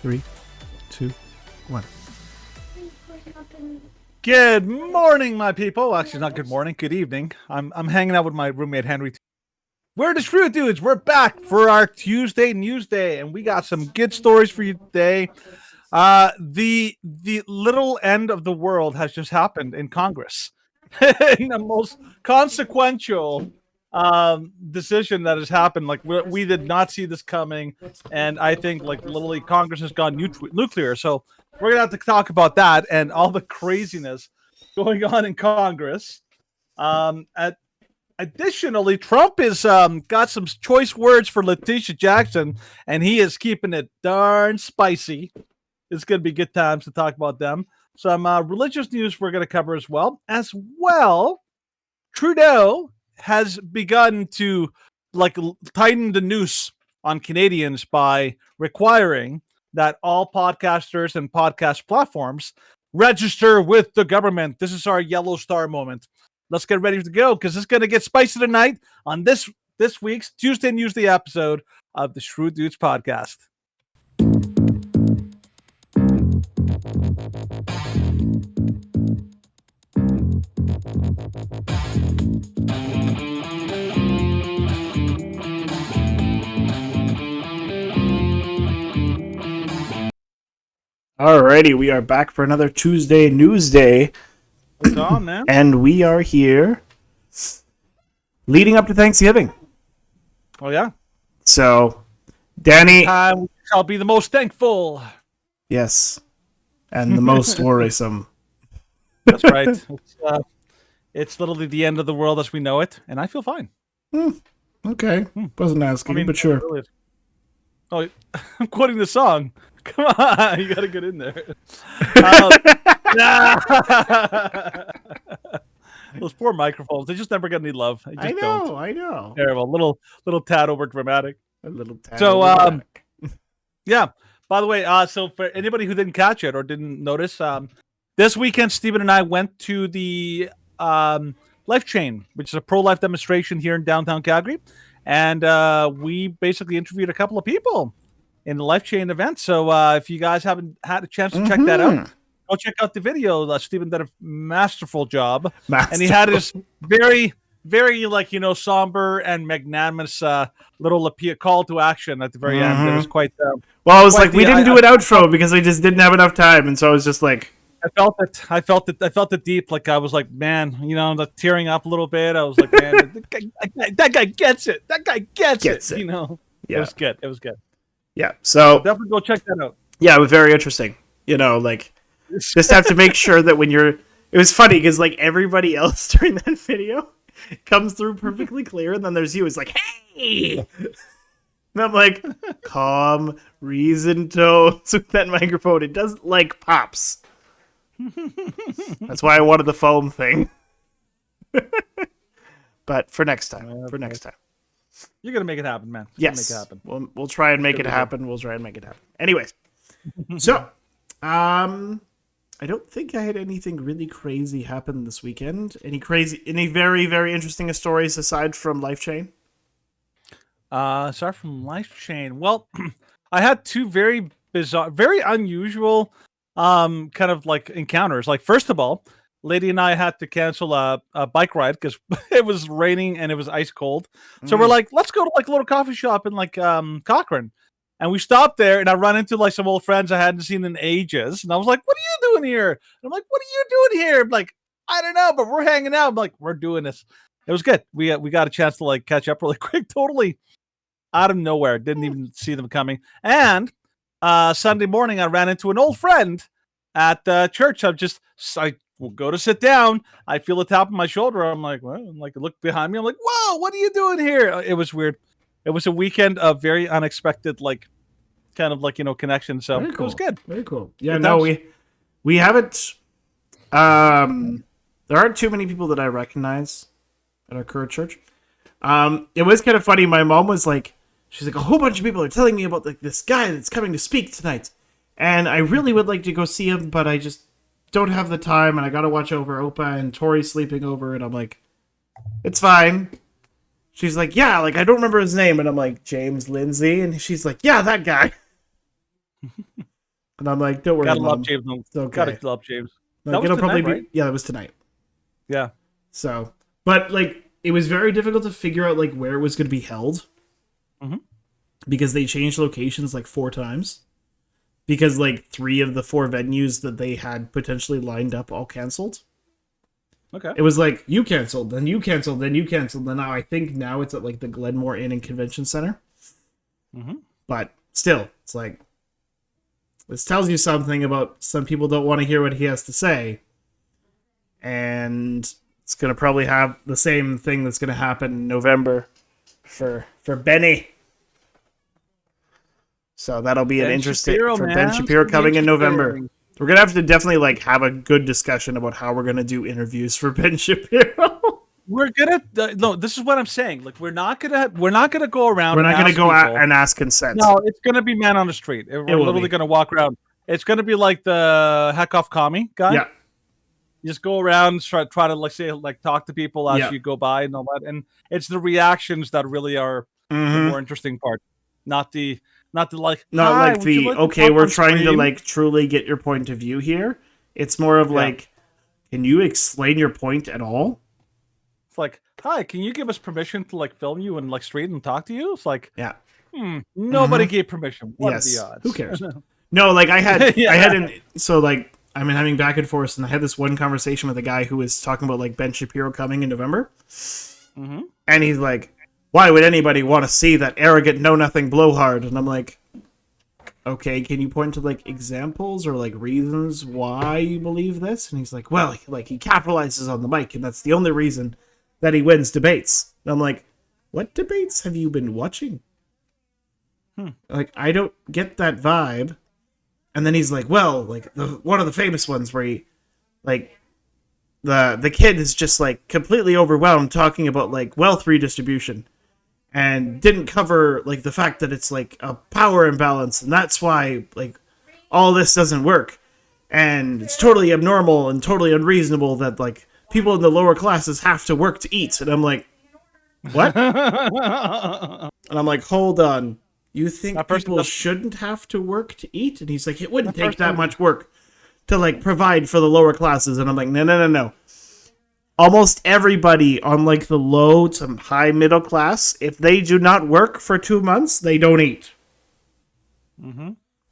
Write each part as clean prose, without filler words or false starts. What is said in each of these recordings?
3, 2, 1. Good morning, my people. Actually, not good morning. Good evening. I'm hanging out with my roommate Henry. We're the Shrew Dudes. We're back for our Tuesday News Day, and we got some good stories for you today. The little end of the world has just happened in Congress. In the most consequential decision that has happened. Like we did not see this coming, and I think like literally Congress has gone nuclear. So we're gonna have to talk about that and all the craziness going on in Congress. Additionally, Trump is got some choice words for Letitia Jackson, and he is keeping it darn spicy. It's going to be good times to talk about them. Some religious news we're going to cover as well. Trudeau has begun to tighten the noose on Canadians by requiring that all podcasters and podcast platforms register with the government. This is our yellow star moment. Let's get ready to go because it's going to get spicy tonight on this week's Tuesday News Day episode of the Shrew Dudes podcast. Alrighty, we are back for another Tuesday News Day. What's on, man? And we are here leading up to Thanksgiving. Oh, yeah? So, Danny... we shall be the most thankful. Yes. And the most worrisome. That's right. It's literally the end of the world as we know it, and I feel fine. Okay. Wasn't asking, but sure. Really. Oh, I'm quoting the song. Come on, you gotta get in there. Those poor microphones, they just never get any love. I know. Terrible. Little tad over dramatic. A little tad so, over dramatic. Yeah. By the way, so for anybody who didn't catch it or didn't notice, this weekend Stephen and I went to the Life Chain, which is a pro-life demonstration here in downtown Calgary, and we basically interviewed a couple of people in the Life Chain event. So if you guys haven't had a chance to check that out, go check out the video. Stephen did a masterful job. And he had his very, very somber and magnanimous little call to action at the very end. It was quite. Well, I was like, we didn't do an outro because we just didn't have enough time, and so I was just like, I felt it deep. Like I was like, man, tearing up a little bit. I was like, man, that guy gets it. That guy gets it. Yeah. It was good. It was good. Yeah. So definitely go check that out. Yeah, it was very interesting. Just have to make sure that when you're. It was funny because everybody else during that video comes through perfectly clear, and then there's you. It's like, hey. And I'm like, calm, reasoned tones with that microphone. It doesn't pops. That's why I wanted the foam thing. But for next time. You're going to make it happen, man. Yes. Make it happen. We'll try and make it happen. Anyways. So, I don't think I had anything really crazy happen this weekend. Any very, very interesting stories aside from Life Chain? Aside from Life Chain. Well, I had two very bizarre, very unusual kind of encounters. First of all, Lady and I had to cancel a bike ride because it was raining and it was ice cold. So we're like, let's go to a little coffee shop in Cochrane. And we stopped there, and I run into some old friends I hadn't seen in ages. And I was like, what are you doing here? And I'm like, what are you doing here? I'm like, I don't know, but we're hanging out. I'm like, we're doing this. It was good. We got a chance to catch up really quick, totally out of nowhere. Didn't even see them coming. And Sunday morning, I ran into an old friend at church. I will go to sit down. I feel the top of my shoulder. I'm like, well, I look behind me. I'm like, whoa, what are you doing here? It was weird. It was a weekend of very unexpected, connection. So Very cool. It was good. Very cool. Yeah, no, we haven't. There aren't too many people that I recognize at our current church. It was kind of funny. My mom was like, she's like, a whole bunch of people are telling me about this guy that's coming to speak tonight, and I really would like to go see him, but I just don't have the time, and I got to watch over Opa and Tori's sleeping over, and I'm like, it's fine. She's like, yeah, I don't remember his name, and I'm like, James Lindsay, and she's like, yeah, that guy. And I'm like, don't worry, Gotta love Mom. James. It's okay. Gotta love James. Like, That was it'll tonight, probably right? be, yeah, that was tonight. Yeah. So, but like, it was very difficult to figure out like where it was going to be held Mhm. because they changed locations like 4 times. Because like 3 of the 4 venues that they had potentially lined up all canceled. Okay. It was like you canceled, then you canceled, then you canceled. Then now I think now it's at like the Glenmore Inn and Convention Center. Mhm. But still, it's like this tells you something about some people don't want to hear what he has to say, and it's gonna probably have the same thing that's gonna happen in November for Benny. So that'll be an Ben interesting Shapiro, for Ben man. Shapiro It's gonna be coming in November. interesting. We're gonna have to definitely like have a good discussion about how we're gonna do interviews for Ben Shapiro. We're gonna no. This is what I'm saying. Like we're not gonna go around. We're not and gonna ask go out people. and ask consent. No, it's gonna be man on the street. We're will literally be. gonna walk around. It's gonna be like the heck off commie guy. Yeah, You just go around, try to like say like talk to people as Yeah. you go by and all that. And it's the reactions that really are the more interesting part, not the like. not Hi, like would you the like to okay, talk we're on trying to stream?" like truly get your point of view here. It's more of Yeah. like, can you explain your point at all? It's like, hi, can you give us permission to like film you and like stream and talk to you? It's like, Yeah. nobody gave permission. What are Yes. the odds? Who cares? No, like I had Yeah. so like I've been having back and forth, and I had this one conversation with a guy who was talking about like Ben Shapiro coming in November, and he's like, "Why would anybody want to see that arrogant, know nothing blowhard?" And I'm like, "Okay, can you point to like examples or like reasons why you believe this?" And he's like, "Well, like he capitalizes on the mic, and that's the only reason that he wins debates." And I'm like, "What debates have you been watching?" Like, I don't get that vibe. And then he's like, well, like one of the famous ones where he, like, the kid is just like completely overwhelmed talking about like wealth redistribution, and didn't cover like the fact that it's like a power imbalance, and that's why like all this doesn't work, and it's totally abnormal and totally unreasonable that like people in the lower classes have to work to eat. And I'm like, what? And I'm like, hold on. You think That person people does- shouldn't have to work to eat? And he's like, it wouldn't That take that person- much work to like provide for the lower classes. And I'm like, no. Almost everybody on like the low to high middle class, if they do not work for 2 months, they don't eat.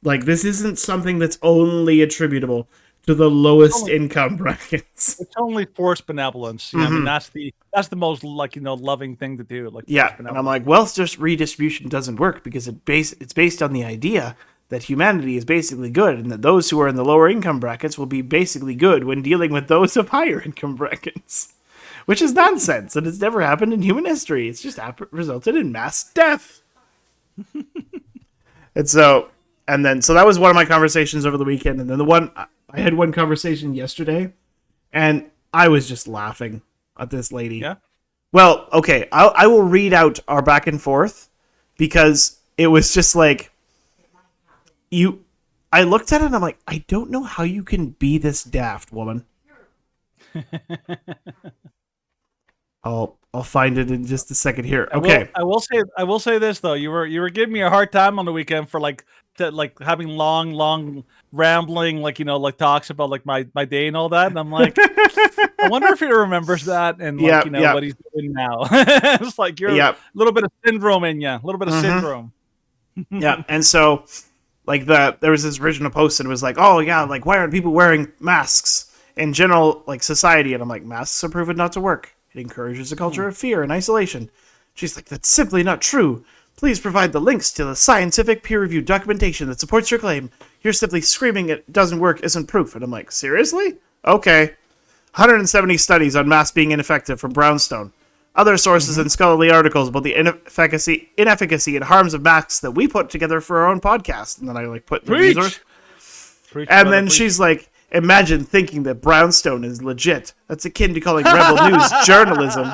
Like, this isn't something that's only attributable to the lowest income brackets. It's only forced benevolence. You know, I mean, that's the most like loving thing to do. Like Yeah, forced and I'm benevolence. like, wealth just redistribution doesn't work because it's based on the idea that humanity is basically good, and that those who are in the lower income brackets will be basically good when dealing with those of higher income brackets, which is nonsense, and it's never happened in human history. It's just resulted in mass death. So that was one of my conversations over the weekend, and then I had one conversation yesterday, and I was just laughing at this lady. Yeah. Well, okay, I will read out our back and forth because it was just like I looked at it and I'm like, I don't know how you can be this daft, woman. I'll find it in just a second here. Okay. I will say this though. You were giving me a hard time on the weekend for like having long rambling like talks about like my day and all that. And I'm like, I wonder if he remembers that and like what he's doing now. It's like you're a little bit of syndrome in you, a little bit of syndrome. Yeah, and so like there was this original post and it was like, oh yeah, like why aren't people wearing masks in general like society? And I'm like, masks are proven not to work. It encourages a culture of fear and isolation. She's like, that's simply not true. Please provide the links to the scientific peer-reviewed documentation that supports your claim. You're simply screaming it doesn't work isn't proof. And I'm like, seriously? Okay. 170 studies on masks being ineffective from Brownstone. Other sources and scholarly articles about the inefficacy and harms of masks that we put together for our own podcast. And then I like put the resource. And then she's like, imagine thinking that Brownstone is legit. That's akin to calling Rebel News journalism.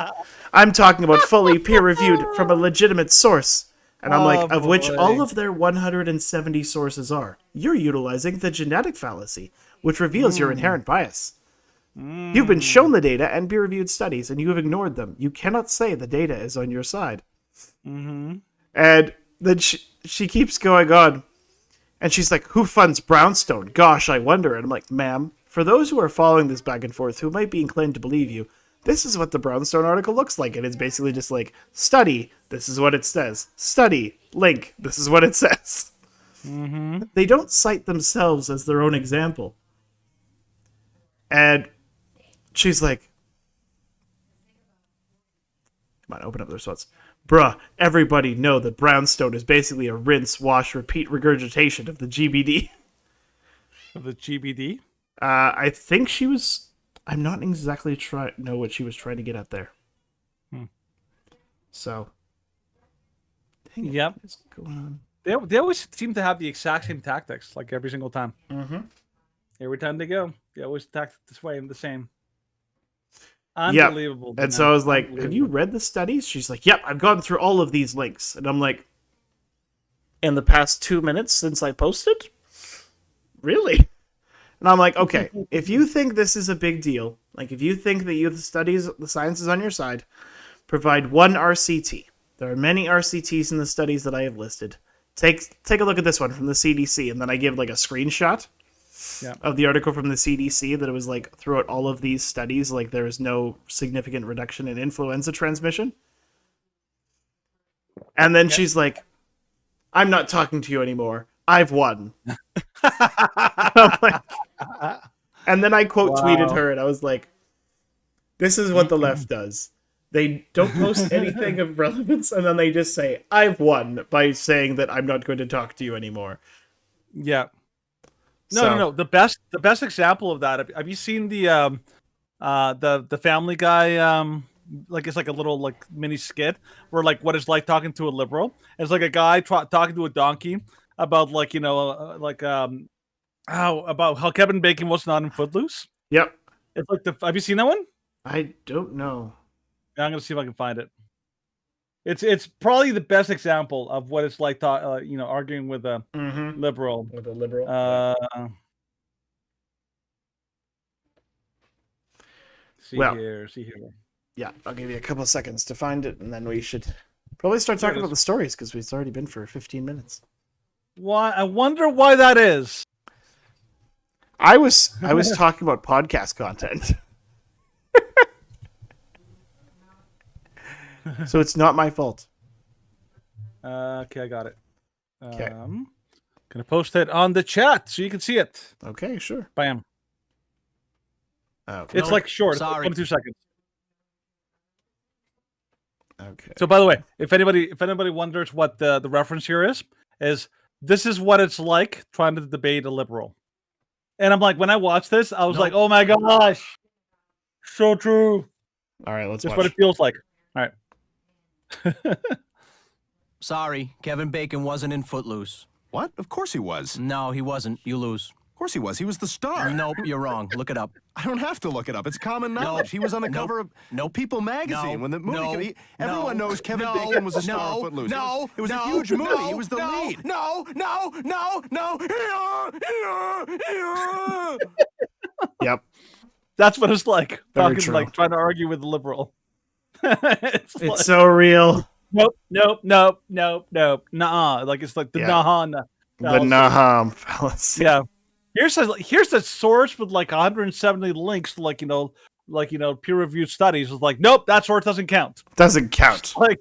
I'm talking about fully peer-reviewed from a legitimate source. And I'm like, of which all of their 170 sources are. You're utilizing the genetic fallacy, which reveals your inherent bias. You've been shown the data and peer-reviewed studies, and you have ignored them. You cannot say the data is on your side. And then she keeps going on. And she's like, who funds Brownstone? Gosh, I wonder. And I'm like, ma'am, for those who are following this back and forth, who might be inclined to believe you, this is what the Brownstone article looks like. And it's basically just like, study, this is what it says. Study, link, this is what it says. Mm-hmm. They don't cite themselves as their own example. And she's like, come on, open up those thoughts. Bruh, everybody know that Brownstone is basically a rinse, wash, repeat regurgitation of the GBD. Of the GBD? I think she was... I'm not exactly know what she was trying to get at there. So... Yep. What's going on? They always seem to have the exact same tactics, like every single time. Mm-hmm. Every time they go, they always attack this way and the same. Yep. Unbelievable. And so I was like, have you read the studies? She's like, yep, I've gone through all of these links. And I'm like, in the past 2 minutes since I posted? Really? And I'm like, okay, if you think this is a big deal, like if you think that you have the science is on your side, provide one RCT. There are many RCTs in the studies that I have listed. Take a look at this one from the CDC, and then I give like a screenshot of the article from the CDC that it was like throughout all of these studies, like there is no significant reduction in influenza transmission. And then she's like, I'm not talking to you anymore. I've won. Like, and then I quote tweeted her, and I was like, this is what the left does. They don't post anything of relevance, and then they just say, I've won, by saying that I'm not going to talk to you anymore. Yeah. No. The best example of that. Have you seen the Family Guy? Like it's like a little like mini skit where like what it's like talking to a liberal. It's like a guy talking to a donkey about like about how Kevin Bacon was not in Footloose. Yep. It's like have you seen that one? I don't know. I'm gonna see if I can find it. It's probably the best example of what it's like, arguing with a liberal. With a liberal. See here. Yeah, I'll give you a couple of seconds to find it, and then we should probably start talking about the stories because we've already been for 15 minutes. Why? I wonder why that is. I was talking about podcast content. So it's not my fault. Okay, I got it. Okay. Gonna post it on the chat so you can see it. Okay, sure. Bam. Okay. It's like short. Sorry. 22 seconds. Okay. So by the way, if anybody wonders what the reference here is this is what it's like trying to debate a liberal. And I'm like, when I watched this, I was like, oh my gosh. So true. All right, let's Just watch. what it feels like. All right. Sorry, Kevin Bacon wasn't in Footloose. What? Of course he was. Of No, he wasn't. You lose. course he was. He was the star. Nope, you're wrong. Look it up. I don't have to look it up. It's common knowledge. He was on the cover of People magazine when the movie. Everyone knows Kevin Bacon was a star of Footloose. It was a huge movie. He was the lead. No. Yep. That's what it's like. Very Talking true. like trying to argue with the liberal. it's like, so real. Nope. Nuh-uh. Like it's like the The fallacy. Naham fellas. Yeah. Here's a source with like 170 links to peer-reviewed studies. It's like, nope, that source doesn't count. Doesn't count. Like,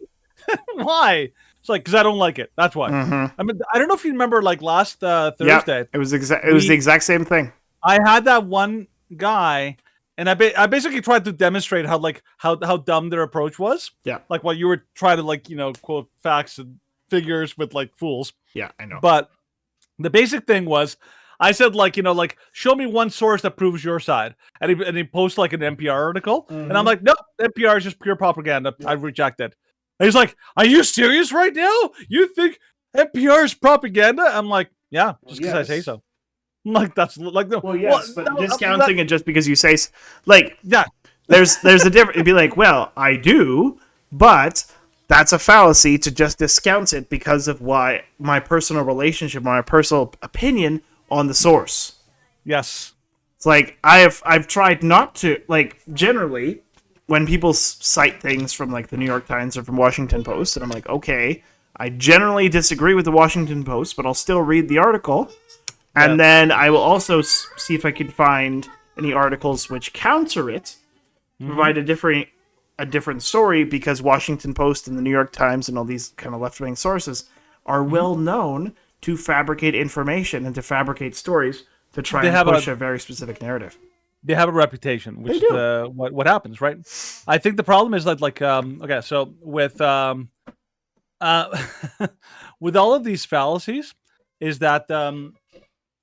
why? It's like because I don't like it. That's why. I mean, I don't know if you remember like last Thursday. Yeah, it was the exact same thing. I had that one guy, and I basically tried to demonstrate how dumb their approach was. Yeah. Like while you were trying to quote facts and figures with like fools. Yeah, I know. But the basic thing was, I said show me one source that proves your side, and he posts like an NPR article, and I'm like, nope, NPR is just pure propaganda. I reject it. And he's like, are you serious right now? You think NPR is propaganda? I'm like, yeah, just because I say so. I'm like that's like no. Well, yes, but no, discounting it just because you say like yeah. There's a difference. It'd be like, well, I do, but that's a fallacy to just discount it because of why my personal relationship, my personal opinion on the source. Yes. It's like I've tried not to, like, generally when people cite things from like the New York Times or from Washington Post, and I'm like, okay, I generally disagree with the Washington Post, but I'll still read the article. And then I will also see if I can find any articles which counter it, to provide a different story, because Washington Post and the New York Times and all these kind of left-wing sources are well known to fabricate information and to fabricate stories to try and push a very specific narrative. They have a reputation, which is what happens, right? I think the problem is that, like, okay, so with with all of these fallacies, is that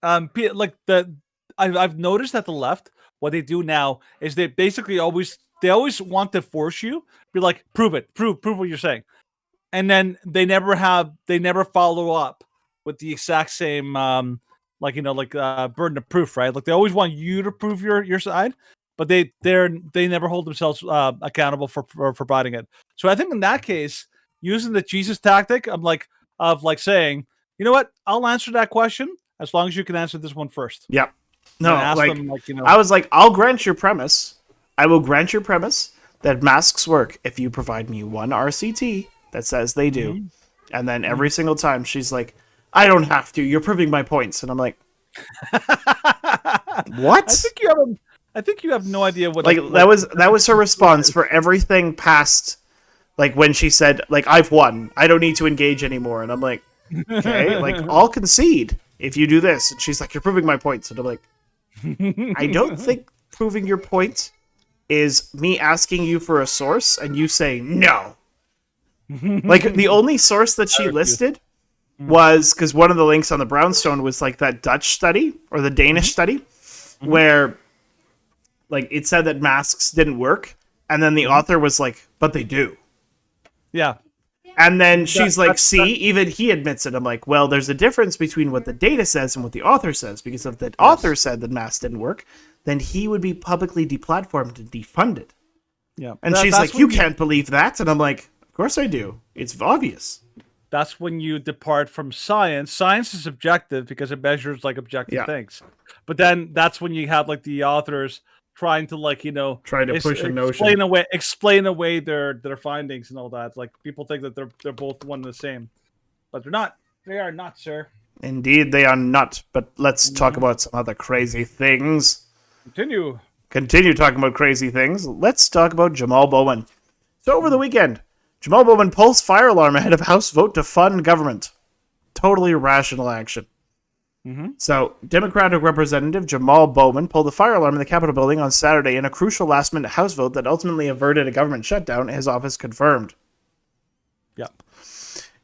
I've noticed that the left, what they do now is they basically always want to force you, be like, prove what you're saying, and then they never follow up with the exact same burden of proof, right? Like they always want you to prove your side, but they never hold themselves accountable for providing it. So I think in that case, using the Jesus tactic, of saying, you know what, I'll answer that question as long as you can answer this one first. Yep. No, them, I was like, I'll grant your premise. I will grant your premise that masks work if you provide me one RCT that says they do. And then every single time she's like, I don't have to. You're proving my points. And I'm like, what? I think you have no idea what. That was her response for everything past, like when she said, like, I've won. I don't need to engage anymore. And I'm like, okay, like, I'll concede if you do this. And she's like, you're proving my points. And I'm like, I don't think proving your point is me asking you for a source and you saying no. Like, the only source that she listed was, because one of the links on the brownstone was like that Dutch study or the Danish study where, like, it said that masks didn't work, and then the author was like, but they do. Yeah. And then she's like, see, even he admits it. I'm like, well, there's a difference between what the data says and what the author says, because if the author said that masks didn't work, then he would be publicly deplatformed and defunded. Yeah. And she's like, you can't believe that. And I'm like, of course I do. It's obvious. That's when you depart from science. Science is objective because it measures like objective things. But then that's when you have like the authors trying to try to push a notion, explain away their findings and all that. Like people think that they're both one and the same, but they're not. They are not, sir. Indeed, they are not. But let's talk about some other crazy things. Continue talking about crazy things. Let's talk about Jamal Bowman. So over the weekend, Jamal Bowman pulls fire alarm ahead of House vote to fund government. Totally irrational action. So, Democratic Representative Jamal Bowman pulled the fire alarm in the Capitol building on Saturday in a crucial last-minute House vote that ultimately averted a government shutdown, his office confirmed. Yep.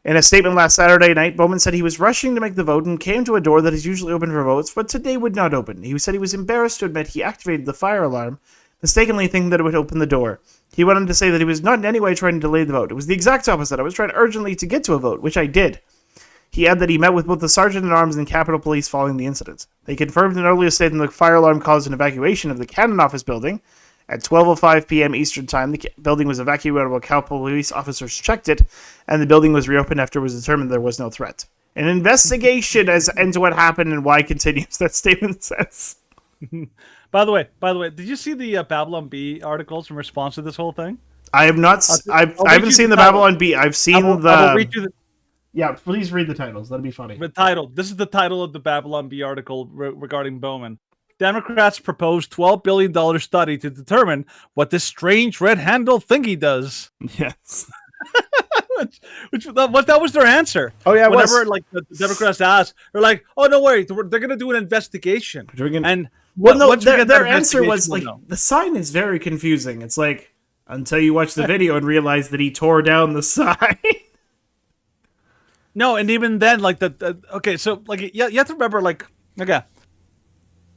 In a statement last Saturday night, Bowman said he was rushing to make the vote and came to a door that is usually open for votes, but today would not open. He said he was embarrassed to admit he activated the fire alarm, mistakenly thinking that it would open the door. He went on to say that he was not in any way trying to delay the vote. It was the exact opposite. I was trying urgently to get to a vote, which I did. He added that he met with both the Sergeant-at-Arms and Capitol Police following the incident. They confirmed in an earlier statement that the fire alarm caused an evacuation of the Cannon Office building. At 12:05 p.m. Eastern Time, the building was evacuated while Capitol Police officers checked it, and the building was reopened after it was determined there was no threat. An investigation into what happened and why continues, that statement says. By the way, did you see the Babylon Bee articles in response to this whole thing? I have not. I haven't seen the Babylon Bee. I've seen I will read you Yeah, please read the titles. That'd be funny. The title. This is the title of the Babylon Bee article regarding Bowman. Democrats propose $12 billion study to determine what this strange red handle thingy does. Yes. that was their answer. Oh yeah, whenever like the Democrats asked, they're like, "Oh no, worry, they're going to do an investigation." And their answer was like, the sign is very confusing. It's like until you watch the video and realize that he tore down the sign. No, and even then, like okay, so like you have to remember, like, okay,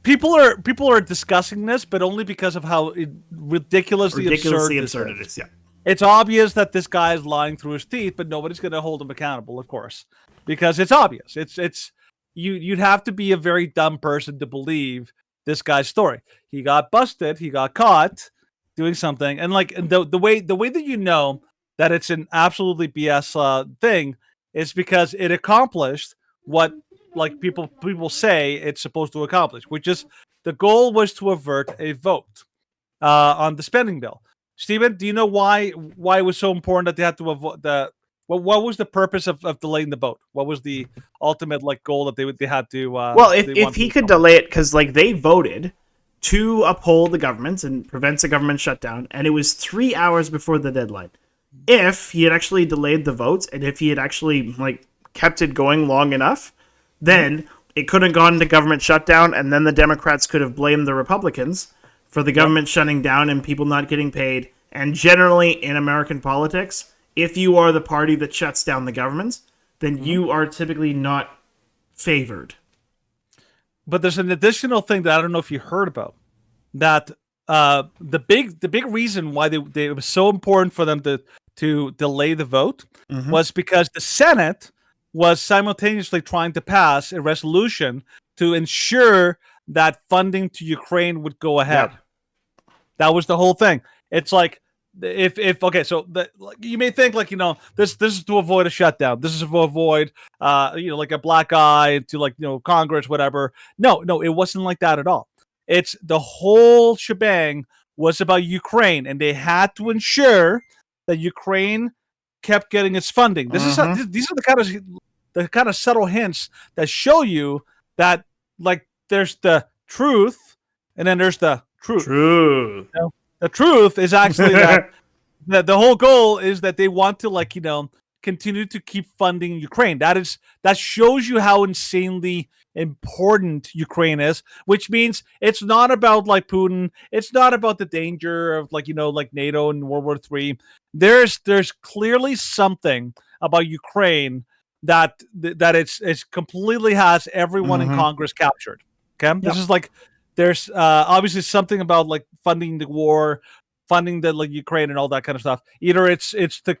people are discussing this, but only because of how ridiculously absurd it is. Yeah, it's obvious that this guy is lying through his teeth, but nobody's going to hold him accountable, of course, because it's obvious. It's you'd have to be a very dumb person to believe this guy's story. He got busted, he got caught doing something, and like the way that you know that it's an absolutely BS thing. It's because it accomplished what like people say it's supposed to accomplish, which is the goal was to avert a vote on the spending bill. Steven, do you know why it was so important that they had to What was the purpose of delaying the vote? What was the ultimate goal that they had to? Well, if he could delay it, because they voted to uphold the government and prevent a government shutdown, and it was 3 hours before the deadline. If he had actually delayed the votes, and if he had actually kept it going long enough, then it could have gone into government shutdown, and then the Democrats could have blamed the Republicans for the government shutting down and people not getting paid. And generally, in American politics, if you are the party that shuts down the government, then you are typically not favored. But there's an additional thing that I don't know if you heard about. That the big reason why it was so important for them to delay the vote was because the Senate was simultaneously trying to pass a resolution to ensure that funding to Ukraine would go ahead. Yep. That was the whole thing. It's like if okay, so you may think this is to avoid a shutdown. This is to avoid a black eye to Congress, whatever. No, it wasn't like that at all. It's the whole shebang was about Ukraine, and they had to ensure that Ukraine kept getting its funding. This is these are the kind of subtle hints that show you that there's the truth, and then there's the truth. True. The truth is actually that the whole goal is that they want to continue to keep funding Ukraine. That shows you how insanely important Ukraine is, which means it's not about Putin. It's not about the danger of NATO and World War III. There's clearly something about Ukraine that it's completely has everyone in Congress captured. Okay, yep. This is there's obviously something about funding the war, funding the Ukraine and all that kind of stuff. Either it's to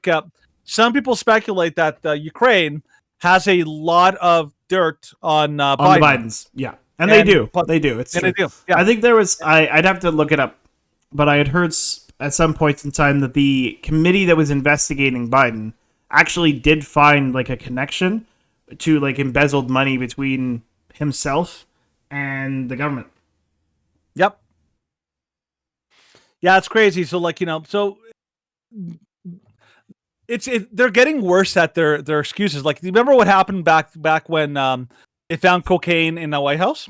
some people speculate that Ukraine has a lot of dirt on the Bidens. Yeah, and they do. They do. It's true. They do. Yeah. I think there was. I'd have to look it up, but I had heard at some point in time that the committee that was investigating Biden actually did find a connection to embezzled money between himself and the government. Yep. Yeah, it's crazy. So so they're getting worse at their excuses. Do you remember what happened back when they found cocaine in the White House?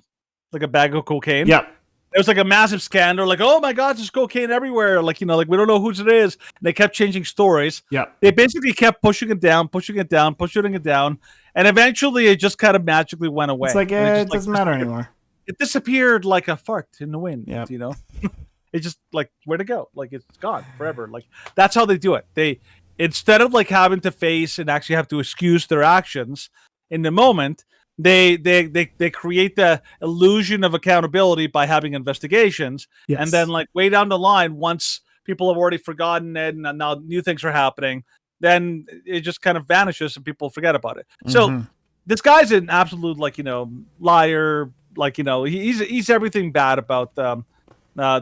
A bag of cocaine? Yeah. There was a massive scandal, oh my God, there's cocaine everywhere. We don't know whose it is. And they kept changing stories. Yeah. They basically kept pushing it down. And eventually it just kind of magically went away. It's it doesn't matter anymore. It disappeared like a fart in the wind, yep. It just where'd it go? It's gone forever. That's how they do it. They, instead of having to face and actually have to excuse their actions in the moment, they create the illusion of accountability by having investigations. Yes. And then way down the line, once people have already forgotten it and now new things are happening, then it just kind of vanishes and people forget about it. So this guy's an absolute liar. He's everything bad about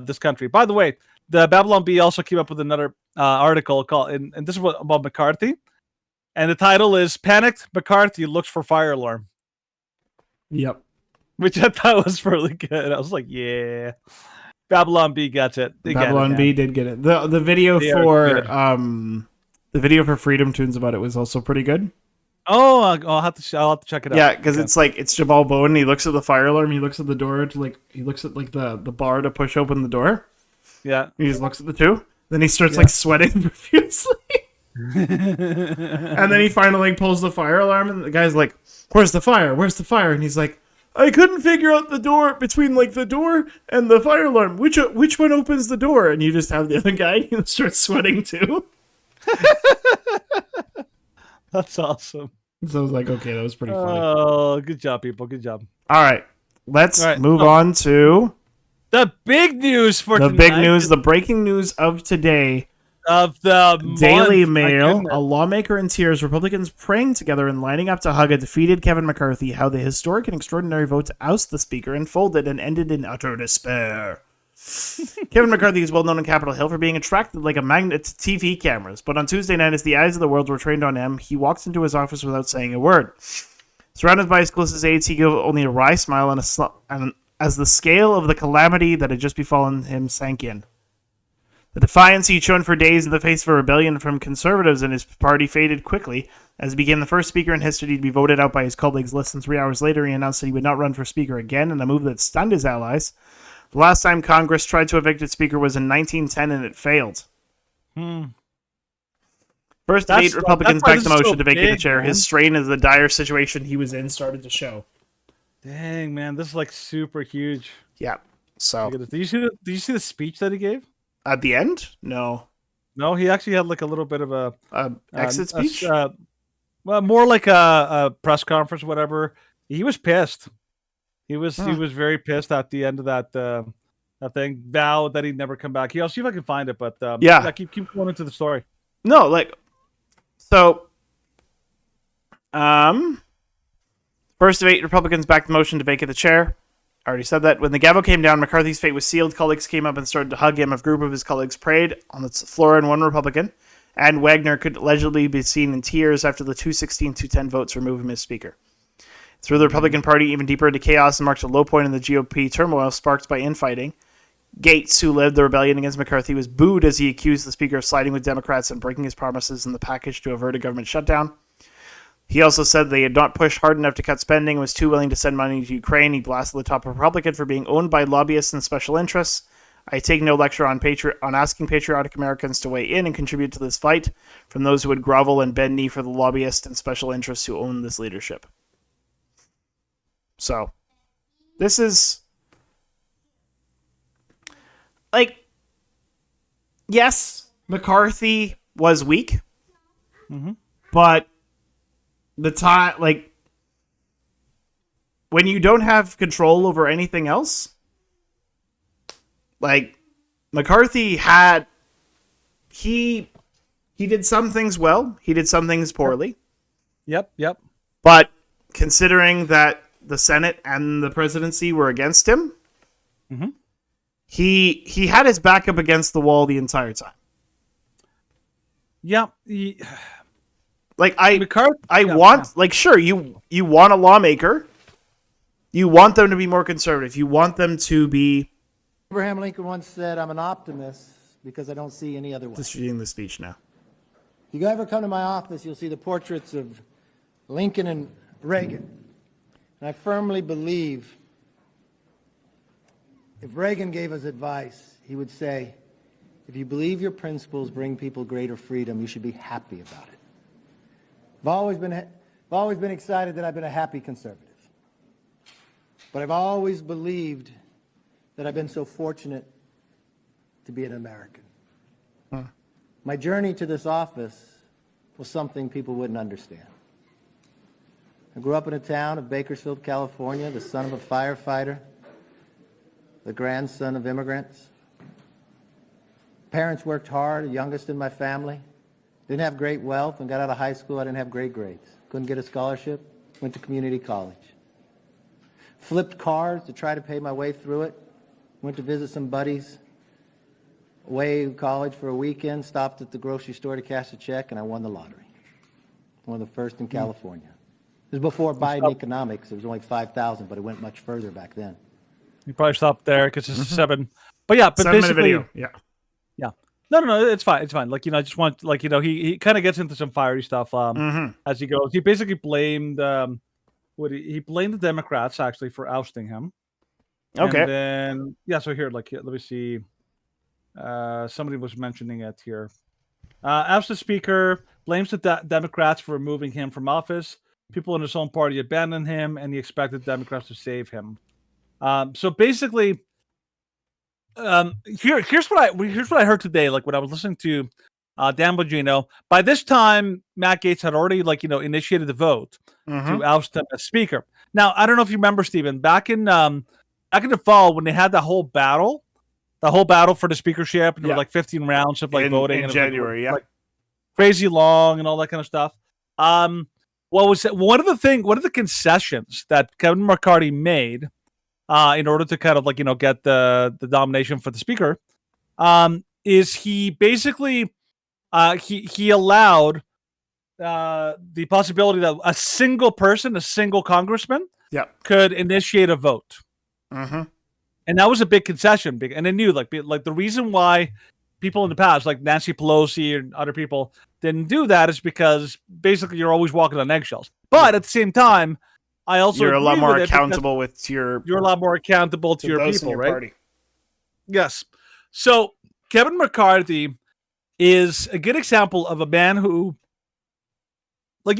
this country. By the way, the Babylon Bee also came up with another article called, and this is about McCarthy, and the title is "Panicked McCarthy Looks for Fire Alarm." Yep. Which I thought was really good. I was like, yeah, Babylon Bee gets it. Babylon Bee did get it. The video for Freedom Tunes about it was also pretty good. Oh, I'll have to check it out. Yeah, because it's Jamal Bowen. He looks at the fire alarm. He looks at the door to he looks at the bar to push open the door. Yeah. He just looks at the two. Then he starts sweating profusely. And then he finally pulls the fire alarm, and the guy's like, "Where's the fire? Where's the fire?" And he's like, "I couldn't figure out the door between the door and the fire alarm. Which one opens the door?" And you just have the other guy, and he starts sweating too. That's awesome. So I was like, okay, that was pretty funny. Oh, good job, people. Good job. All right. Let's move on to the big news for the tonight. big news, the breaking news of today. Of the Daily Mail, a lawmaker in tears, Republicans praying together and lining up to hug a defeated Kevin McCarthy, how the historic and extraordinary vote to oust the speaker unfolded and ended in utter despair. Kevin McCarthy is well known in Capitol Hill for being attracted like a magnet to TV cameras, but on Tuesday night, as the eyes of the world were trained on him, he walks into his office without saying a word. Surrounded by his closest aides, he gave only a wry smile and as the scale of the calamity that had just befallen him sank in. The defiance he'd shown for days in the face of a rebellion from conservatives in his party faded quickly, as he became the first speaker in history to be voted out by his colleagues. Less than 3 hours later, he announced that he would not run for speaker again, in a move that stunned his allies. The last time Congress tried to evict its speaker was in 1910, and it failed. First of 8 Republicans backed the motion to vacate the chair. Man. His strain of the dire situation he was in started to show. Dang, man, this is like super huge. Yeah. So, did you see the speech that he gave at the end? No, he actually had like a little bit of a exit speech. Well, more like a press conference, or whatever. He was pissed. He was very pissed at the end of that thing. Vowed that he'd never come back. I'll see if I can find it, but keep going into the story. No, so. First of 8 Republicans backed the motion to vacate the chair. I already said that. When the gavel came down, McCarthy's fate was sealed. Colleagues came up and started to hug him. A group of his colleagues prayed on the floor, and one Republican, and Wagner, could allegedly be seen in tears after the 216-210 votes remove him as speaker. Threw the Republican Party even deeper into chaos and marked a low point in the GOP turmoil sparked by infighting. Gates, who led the rebellion against McCarthy, was booed as he accused the speaker of siding with Democrats and breaking his promises in the package to avert a government shutdown. He also said they had not pushed hard enough to cut spending and was too willing to send money to Ukraine. He blasted the top Republican for being owned by lobbyists and special interests. I take no lecture on asking patriotic Americans to weigh in and contribute to this fight from those who would grovel and bend knee for the lobbyists and special interests who own this leadership. So, this is... yes, McCarthy was weak, but the time, when you don't have control over anything else, McCarthy had, he did some things well, he did some things poorly. Yep. But considering that the Senate and the presidency were against him, he had his back up against the wall the entire time. Yeah. Sure, you want a lawmaker. You want them to be more conservative. You want them to be... Abraham Lincoln once said, I'm an optimist because I don't see any other way. Just reading the speech now. If you ever come to my office, you'll see the portraits of Lincoln and Reagan. And I firmly believe if Reagan gave us advice, he would say, if you believe your principles bring people greater freedom, you should be happy about it. I've always been excited that I've been a happy conservative. But I've always believed that I've been so fortunate to be an American. My journey to this office was something people wouldn't understand. I grew up in a town of Bakersfield, California, the son of a firefighter, the grandson of immigrants. Parents worked hard, the youngest in my family. Didn't have great wealth. When got out of high school, I didn't have great grades. Couldn't get a scholarship. Went to community college. Flipped cars to try to pay my way through it. Went to visit some buddies away in college for a weekend. Stopped at the grocery store to cash a check, and I won the lottery. One of the first in California. It was before Biden economics. It was only 5,000, but it went much further back then. You probably stopped there because it's 7. But yeah, but 7-minute video. Yeah. No, it's fine. It's fine. I just want, he kind of gets into some fiery stuff as he goes. He basically blamed he blamed the Democrats actually for ousting him. Okay. And then so here, let me see. Somebody was mentioning it here. Oust the speaker, blames the Democrats for removing him from office. People in his own party abandoned him, and he expected Democrats to save him. So basically, here's what I heard today. When I was listening to Dan Bongino, by this time Matt Gaetz had already initiated the vote to oust him as speaker. Now I don't know if you remember, Stephen, back in the fall when they had the whole battle for the speakership, and there were 15 rounds of voting in January, crazy long and all that kind of stuff. What was it? One of the concessions that Kevin McCarthy made in order to kind of get the nomination for the speaker is he basically he allowed the possibility that a single congressman could initiate a vote. And that was a big concession, and they knew the reason why people in the past, like Nancy Pelosi and other people, didn't do that is because basically you're always walking on eggshells. But at the same time, I also You're a lot agree more with it accountable with your. you're a lot more accountable to your those in people, your right? party. Yes. So Kevin McCarthy is a good example of a man who, like,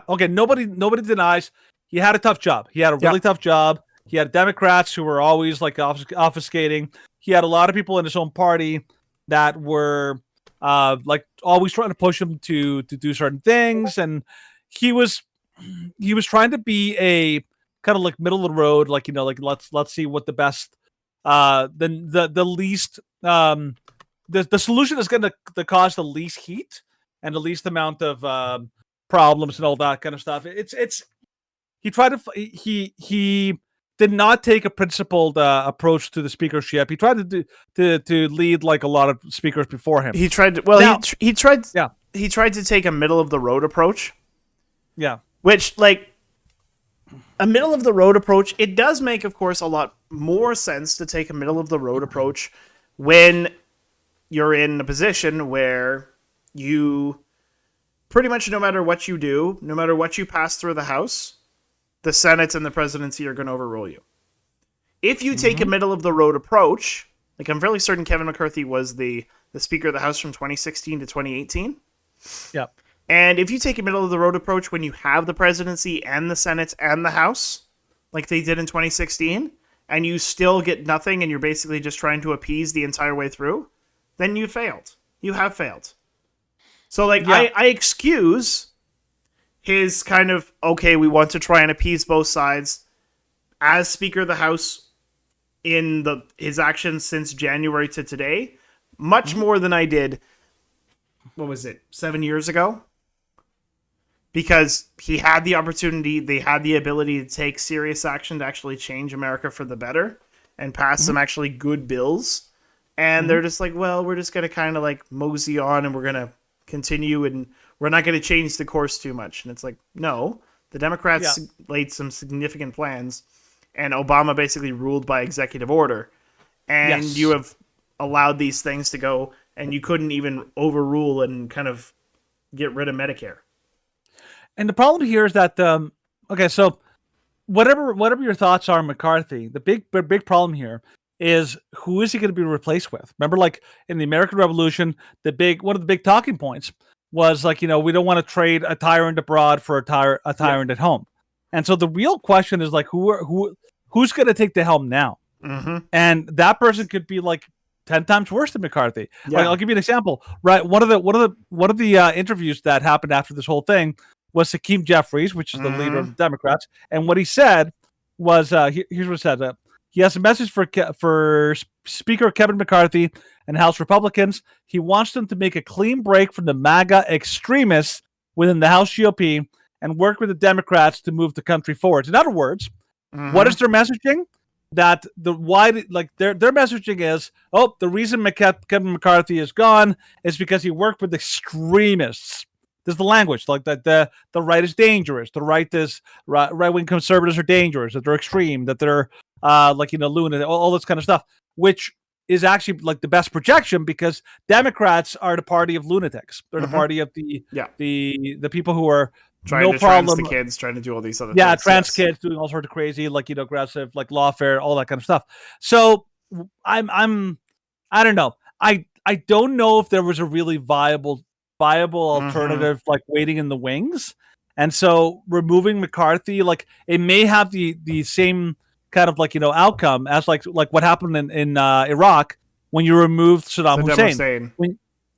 okay, nobody denies he had a tough job. He had a really tough job. He had Democrats who were always like obfuscating. He had a lot of people in his own party that were like always trying to push him to do certain things, and he was trying to be a kind of like middle of the road, like, you know, like let's see what the best the least the solution is going to cause the least heat and the least amount of problems and all that kind of stuff. It's he tried to he did not take a principled approach to the speakership. He tried to lead like a lot of speakers before him. He tried to. Well, Now- he tried. Yeah. He tried to take a middle of the road approach, Yeah. which, like, a middle of the road approach, it does make, of course, a lot more sense to take a middle of the road approach when you're in a position where you pretty much, no matter what you do, no matter what you pass through the House, the Senate and the presidency are going to overrule you. If you take a middle of the road approach, like, I'm fairly certain Kevin McCarthy was the Speaker of the House from 2016 to 2018. Yeah. And if you take a middle of the road approach when you have the presidency and the Senate and the House, like they did in 2016, and you still get nothing and you're basically just trying to appease the entire way through, then you failed. You have failed. So, like, I excuse his kind of, okay, we want to try and appease both sides as Speaker of the House in his actions since January to today, much more than I did, what was it, 7 years ago? Because he had the opportunity, they had the ability to take serious action to actually change America for the better and pass some actually good bills. And they're just like, well, we're just going to kind of like mosey on and we're going to continue and we're not going to change the course too much. And it's like, no, the Democrats laid some significant plans and Obama basically ruled by executive order. And you have allowed these things to go and you couldn't even overrule and kind of get rid of Medicare. And the problem here is that okay, so whatever your thoughts are on McCarthy, the big problem here is who is he going to be replaced with? Remember, like in the American Revolution, one of the big talking points was like, you know, we don't want to trade a tyrant abroad for a tyrant at home. And so the real question is like, who's going to take the helm now? And that person could be like 10 times worse than McCarthy. Like, I'll give you an example. Right, one of the interviews that happened after this whole thing was Hakeem Jeffries, which is the leader of the Democrats, and what he said was, here's what it said. He has a message for Speaker Kevin McCarthy and House Republicans. He wants them to make a clean break from the MAGA extremists within the House GOP and work with the Democrats to move the country forward. In other words, what is their messaging? That their messaging is, the reason Kevin McCarthy is gone is because he worked with extremists. There's the language, like that the right is dangerous, the right wing conservatives are dangerous, that they're extreme, that they're lunatic, all this kind of stuff, which is actually like the best projection because Democrats are the party of lunatics. They're the party of the people who are trying to trans the kids, trying to do all these other things. Yeah, trans kids doing all sorts of crazy, like, you know, aggressive, like lawfare, all that kind of stuff. So I don't know. I don't know if there was a really viable alternative like waiting in the wings. And so removing McCarthy, like it may have the same kind of like, you know, outcome as like what happened in Iraq when you removed Saddam Hussein.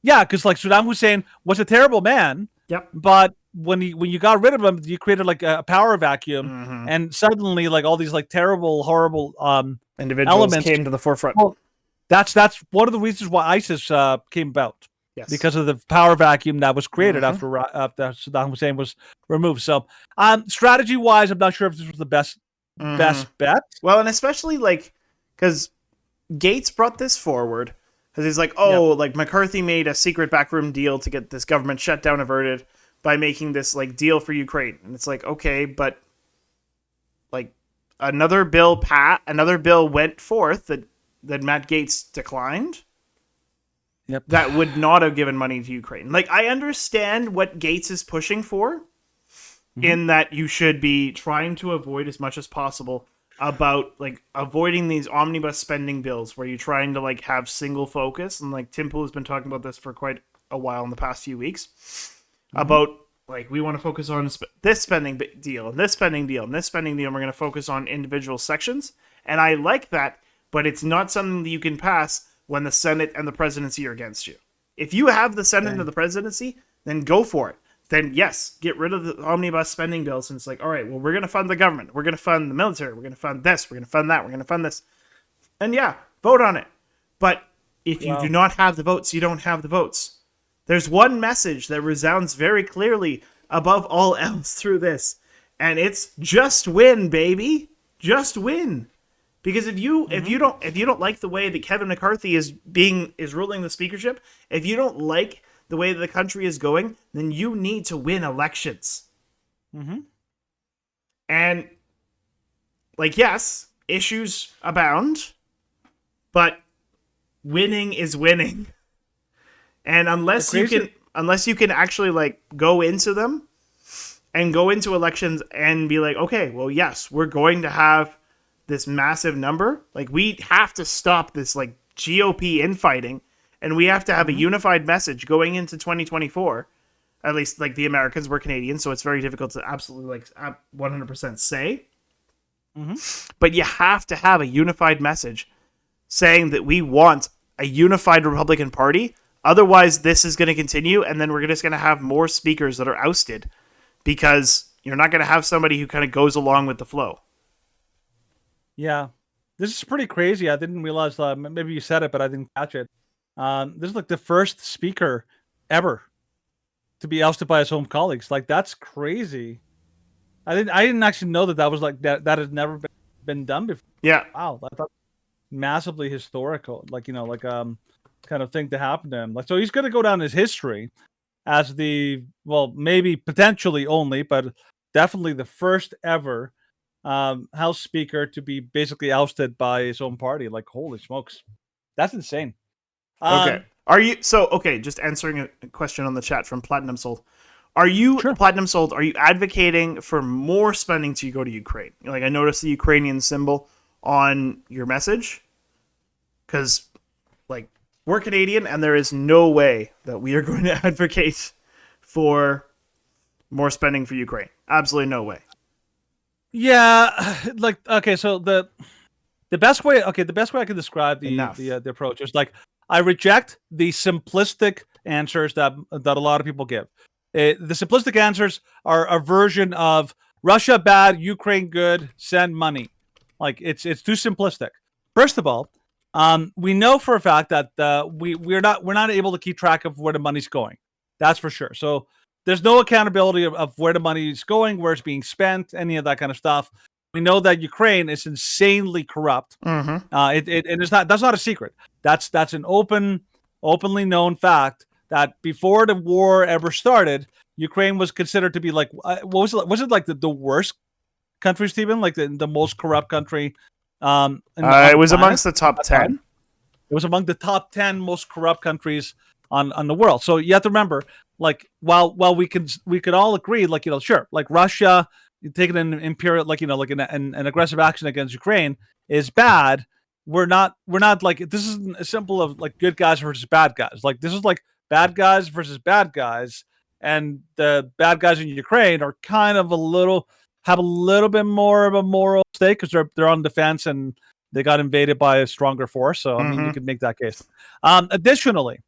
Because like Saddam Hussein was a terrible man. Yep. But when you got rid of him, you created like a power vacuum, and suddenly like all these like terrible, horrible individuals elements came to the forefront. Well, that's one of the reasons why ISIS came about. Yes. Because of the power vacuum that was created after Saddam Hussein was removed. So, strategy-wise, I'm not sure if this was the best bet. Well, and especially like because Gates brought this forward because he's like, like McCarthy made a secret backroom deal to get this government shutdown averted by making this like deal for Ukraine, and it's like, okay, but like another bill went forth that Matt Gaetz declined. that would not have given money to Ukraine. Like, I understand what Gates is pushing for, in that you should be trying to avoid as much as possible about like avoiding these omnibus spending bills where you're trying to like have single focus. And like Tim Pool has been talking about this for quite a while in the past few weeks about like, we want to focus on this spending deal and this spending deal and this spending deal. And we're going to focus on individual sections. And I like that, but it's not something that you can pass when the Senate and the presidency are against you. If you have the Senate and the presidency, then go for it. Then yes, get rid of the omnibus spending bills. And it's like, all right, well, we're going to fund the government. We're going to fund the military. We're going to fund this. We're going to fund that. We're going to fund this. And yeah, vote on it. But if you do not have the votes, you don't have the votes. There's one message that resounds very clearly above all else through this. And it's just win, baby. Just win. Because if you don't like the way that Kevin McCarthy is ruling the speakership, if you don't like the way that the country is going, then you need to win elections. And like, yes, issues abound, but winning is winning. And unless you can actually like go into them and go into elections and be like, okay, well, yes, we're going to have this massive number. Like, we have to stop this like GOP infighting. And we have to have a unified message going into 2024. At least, like, the Americans, we're Canadians, so it's very difficult to absolutely, like, 100% say. But you have to have a unified message saying that we want a unified Republican Party. Otherwise, this is going to continue, and then we're just going to have more speakers that are ousted because you're not going to have somebody who kind of goes along with the flow. Yeah. This is pretty crazy. I didn't realize, maybe you said it, but I didn't catch it. This is like the first speaker ever to be ousted by his own colleagues. Like, that's crazy. I didn't actually know that was like that had never been done before. Yeah. Wow, I thought massively historical. Like, kind of thing to happen to him. Like, so he's going to go down his history as maybe potentially only, but definitely the first ever House Speaker to be basically ousted by his own party. Like, holy smokes, that's insane. Okay. Just answering a question on the chat from Platinum Sold. Are you, Platinum Sold, are you advocating for more spending to go to Ukraine? Like, I noticed the Ukrainian symbol on your message. Because, like, we're Canadian, and there is no way that we are going to advocate for more spending for Ukraine. Absolutely no way. Yeah, like, okay, so the best way I can describe the approach is like, I reject the simplistic answers that a lot of people give. The simplistic answers are a version of Russia bad, Ukraine good, send money. Like, it's too simplistic. First of all, we know for a fact that we're not able to keep track of where the money's going. That's for sure. So there's no accountability of where the money is going, where it's being spent, any of that kind of stuff. We know that Ukraine is insanely corrupt. That's not a secret. That's an openly known fact that before the war ever started, Ukraine was considered to be like, what was it? Was it like the worst country, Stephen? Like the most corrupt country? It was amongst the top 10. It was among the top 10 most corrupt countries on the world. So you have to remember, like, while we could all agree, like, sure, like Russia taking an imperial, like, like an aggressive action against Ukraine is bad. We're not like, this isn't as simple of like good guys versus bad guys. Like, this is like bad guys versus bad guys, and the bad guys in Ukraine are kind of have a little bit more of a moral stake because they're on defense and they got invaded by a stronger force. So I mean, you could make that case. Additionally,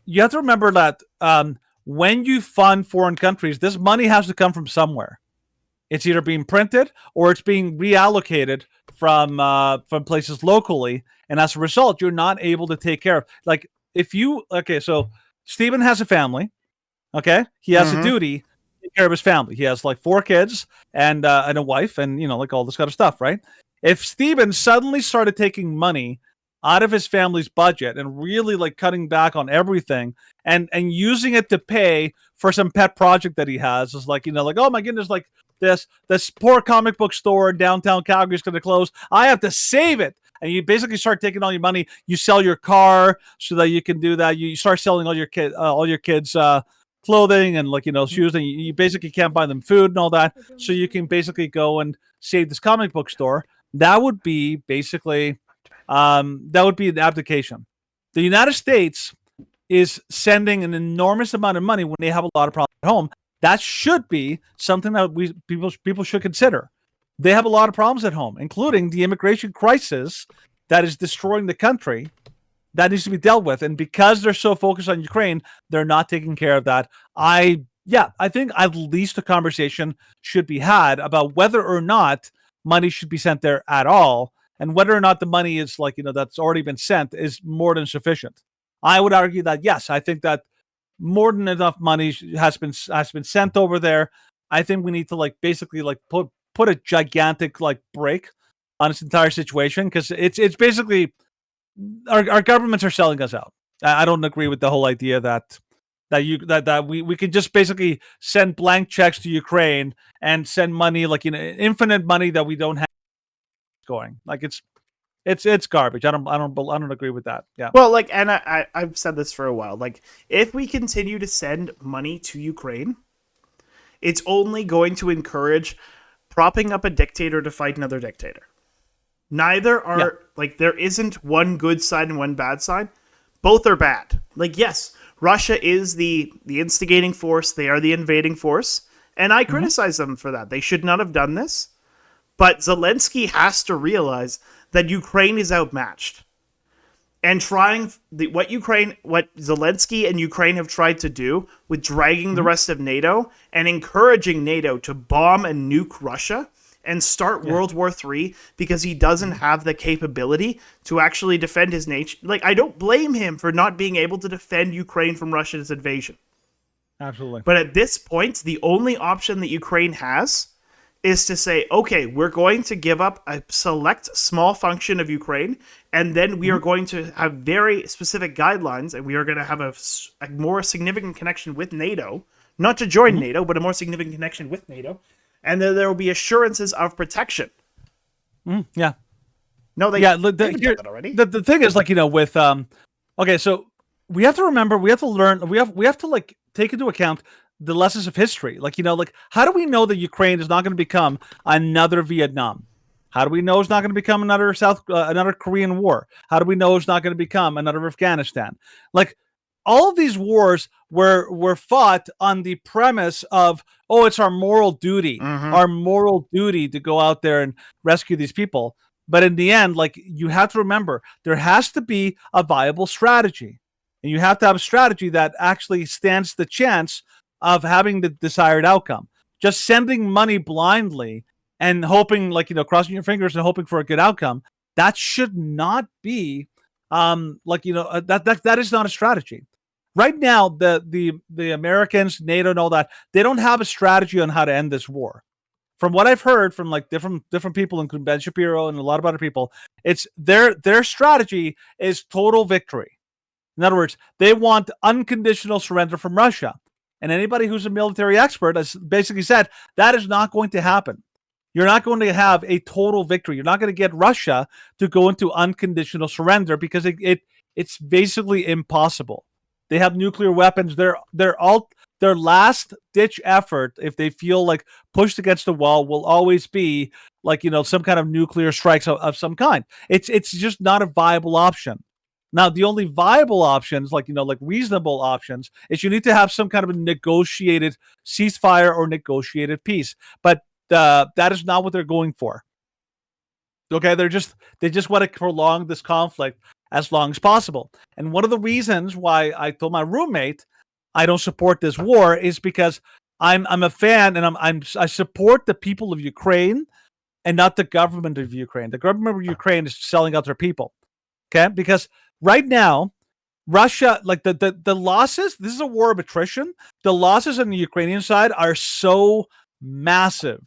you have to remember that when you fund foreign countries, this money has to come from somewhere. It's either being printed or it's being reallocated from places locally, and as a result, you're not able to take care of. Like, so Stephen has a family. Okay, he has a duty to take care of his family. He has like 4 kids and a wife, and like all this kind of stuff, right? If Stephen suddenly started taking money out of his family's budget and really like cutting back on everything and using it to pay for some pet project that he has, is like, like, oh my goodness, like this poor comic book store in downtown Calgary is going to close. I have to save it and you basically start taking all your money. You sell your car so that you can do that. You start selling all your kids clothing and shoes, and you basically can't buy them food and all that. So you can basically go and save this comic book store. That would be basically an abdication. The United States is sending an enormous amount of money when they have a lot of problems at home. That should be something that people should consider. They have a lot of problems at home, including the immigration crisis that is destroying the country. That needs to be dealt with. And because they're so focused on Ukraine, they're not taking care of that. I think at least a conversation should be had about whether or not money should be sent there at all, and whether or not the money is that's already been sent is more than sufficient. I would argue that yes, I think that more than enough money has been sent over there. I think we need to basically put a gigantic break on this entire situation, because it's basically our governments are selling us out. I don't agree with the whole idea that we can just basically send blank checks to Ukraine and send money infinite money that we don't have going. It's garbage. I don't agree with that. Yeah. Well, and I've said this for a while. If we continue to send money to Ukraine, it's only going to encourage propping up a dictator to fight another dictator. Neither are there isn't one good side and one bad side. Both are bad. Yes, Russia is the instigating force. They are the invading force, and I criticize them for that. They should not have done this. But Zelensky has to realize that Ukraine is outmatched. And what Zelensky and Ukraine have tried to do with dragging the rest of NATO and encouraging NATO to bomb and nuke Russia and start World War III because he doesn't have the capability to actually defend his nation. I don't blame him for not being able to defend Ukraine from Russia's invasion. Absolutely. But at this point, the only option that Ukraine has is to say, okay, we're going to give up a select small function of Ukraine, and then we are going to have very specific guidelines, and we are going to have a more significant connection with NATO, not to join NATO, but a more significant connection with NATO, and then there will be assurances of protection. Yeah. No, they haven't done that already. The thing is, with okay, so we have to remember, we have to learn, we have to take into account the lessons of history. How do we know that Ukraine is not going to become another Vietnam? How do we know it's not going to become another Korean War? How do we know it's not going to become another Afghanistan? All of these wars were fought on the premise of, it's our moral duty, to go out there and rescue these people. But in the end, you have to remember, there has to be a viable strategy, and you have to have a strategy that actually stands the chance of having the desired outcome. Just sending money blindly and hoping, crossing your fingers and hoping for a good outcome, that should not be, that is not a strategy. Right now, the Americans, NATO, and all that, they don't have a strategy on how to end this war. From what I've heard from different people, including Ben Shapiro and a lot of other people, it's their strategy is total victory. In other words, they want unconditional surrender from Russia. And anybody who's a military expert has basically said that is not going to happen. You're not going to have a total victory. You're not going to get Russia to go into unconditional surrender because it's basically impossible. They have nuclear weapons. Their last ditch effort, if they feel pushed against the wall, will always be some kind of nuclear strikes of some kind. It's just not a viable option. Now, the only viable options, reasonable options, is you need to have some kind of a negotiated ceasefire or negotiated peace. But that is not what they're going for. Okay, they just want to prolong this conflict as long as possible. And one of the reasons why I told my roommate I don't support this war is because I'm a fan, and I support the people of Ukraine and not the government of Ukraine. The government of Ukraine is selling out their people. Okay, because right now, Russia, the losses, this is a war of attrition. The losses on the Ukrainian side are so massive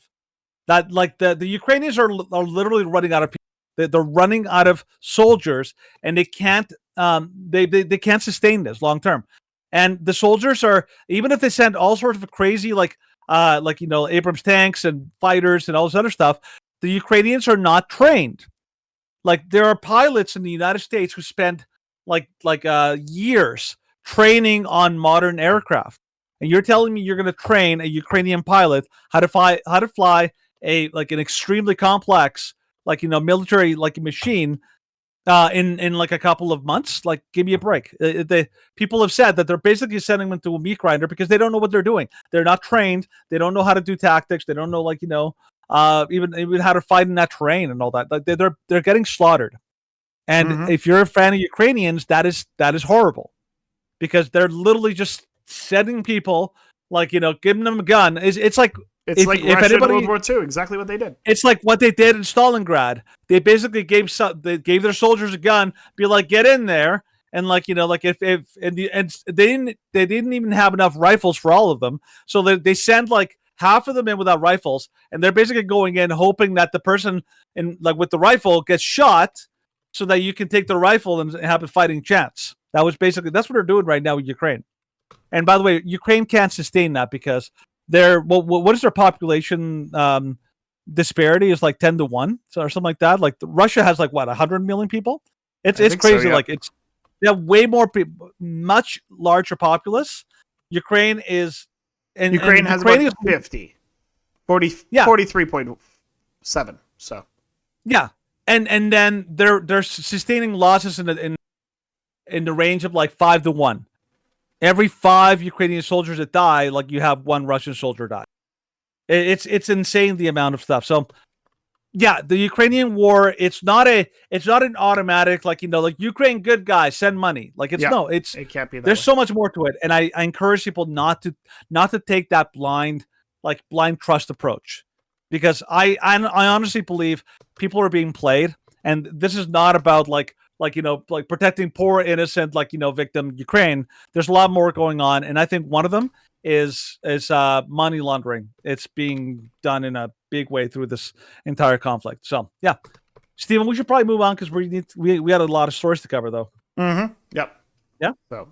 that the Ukrainians are literally running out of people. They're running out of soldiers, and they can't they can't sustain this long term. And the soldiers are, even if they send all sorts of crazy Abrams tanks and fighters and all this other stuff, the Ukrainians are not trained. Like there are pilots in the United States who spend years training on modern aircraft, and you're telling me you're going to train a Ukrainian pilot how to fly a an extremely complex military machine in like a couple of months? Like, give me a break. The people have said that they're basically sending them to a meat grinder because they don't know what they're doing. They're not trained. They don't know how to do tactics. They don't know even how to fight in that terrain and all that. Like they're getting slaughtered. And if you're a fan of Ukrainians, that is horrible, because they're literally just sending people giving them a gun. It's like Russia in World War II, exactly what they did. It's like what they did in Stalingrad. They basically gave their soldiers a gun, be like, get in there, and they didn't even have enough rifles for all of them, so they send like half of them in without rifles, and they're basically going in hoping that the person with the rifle gets shot, so that you can take the rifle and have a fighting chance. That's what they're doing right now with Ukraine. And by the way, Ukraine can't sustain that because what is their population disparity is like 10-1, or something like that. Like Russia has 100 million people. It's crazy. So, yeah. They have way more people, much larger populace. Ukraine has about 50, 43.7. So yeah, and then they're sustaining losses in the range of 5-1. Every 5 Ukrainian soldiers that die, you have 1 Russian soldier die. It's insane, the amount of stuff. So, yeah, the Ukrainian war, it's not an automatic Ukraine good guys, send money. It can't be that there's way. so much more to it, and I encourage people not to take that blind trust approach, because I honestly believe people are being played, and this is not about protecting poor innocent victim Ukraine. There's a lot more going on, and I think one of them is money laundering. It's being done in a big way through this entire conflict. So yeah, Stephen, we should probably move on because we had a lot of stories to cover though. Yep. Yeah. So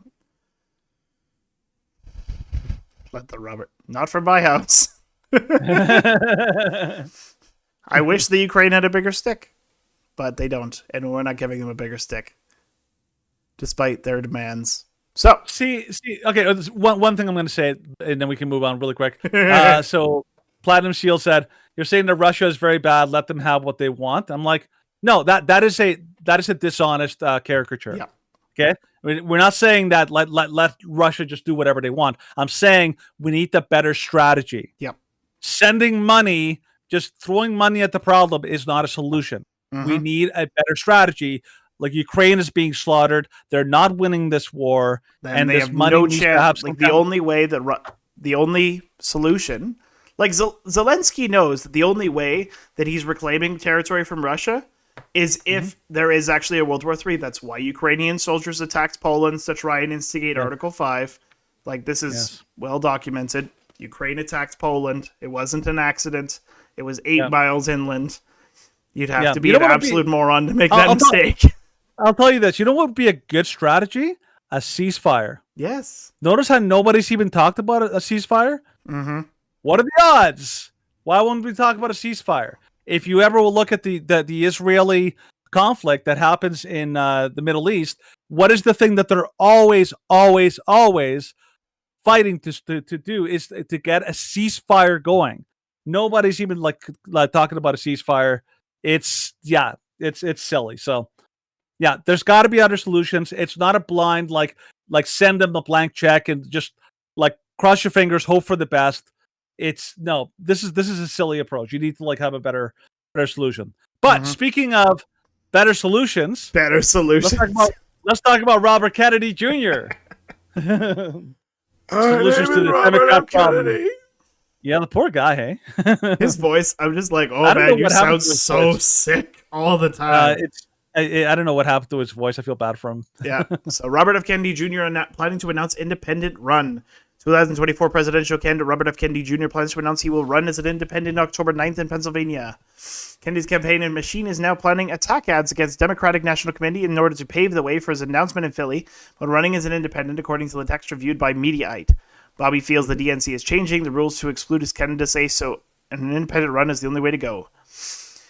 let the Robert, not from my house. I wish the Ukraine had a bigger stick, but they don't, and we're not giving them a bigger stick, despite their demands. So see. Okay, one thing I'm going to say, and then we can move on really quick. So Platinum Shield said, "You're saying that Russia is very bad. Let them have what they want." I'm like, no, that is a dishonest caricature. Yeah. Okay, we're not saying that let Russia just do whatever they want. I'm saying we need the better strategy. Yep. Sending money, just throwing money at the problem is not a solution. We need a better strategy. Ukraine is being slaughtered. They're not winning this war, and they this have money no needs chance. to have The only solution, Zelensky knows that the only way that he's reclaiming territory from Russia is if there is actually a World War III. That's why Ukrainian soldiers attacked Poland to try and instigate Article 5. This is well documented. Ukraine attacked Poland. It wasn't an accident. It was 8 miles inland. You'd have to be an absolute moron to make that mistake. I'll tell you this. You know what would be a good strategy? A ceasefire. Yes. Notice how nobody's even talked about a ceasefire? Mm-hmm. What are the odds? Why wouldn't we talk about a ceasefire? If you ever will look at the Israeli conflict that happens in the Middle East, what is the thing that they're always fighting to do is to get a ceasefire going. Nobody's even talking about a ceasefire. It's silly. So yeah, there's got to be other solutions. It's not a blind send them a blank check and just cross your fingers, hope for the best. This is a silly approach. You need to have a better solution. But speaking of better solutions, let's talk about Robert Kennedy Jr. Solutions to the Democrat problem. Yeah, the poor guy, hey? His voice, I'm just like, oh man, you sound so sick all the time. I don't know what happened to his voice. I feel bad for him. Yeah. So Robert F. Kennedy Jr. planning to announce independent run. 2024 presidential candidate Robert F. Kennedy Jr. plans to announce he will run as an independent October 9th in Pennsylvania. Kennedy's campaign and machine is now planning attack ads against Democratic National Committee in order to pave the way for his announcement in Philly when running as an independent, according to the text reviewed by Mediaite. Bobby feels the DNC is changing the rules to exclude his candidacy, so an independent run is the only way to go.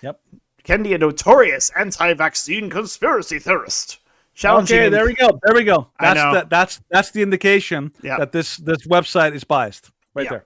Yep. Kennedy, a notorious anti-vaccine conspiracy theorist. Challenging Okay, him. there we go. There we go. I know. That's the indication that this website is biased. Right there.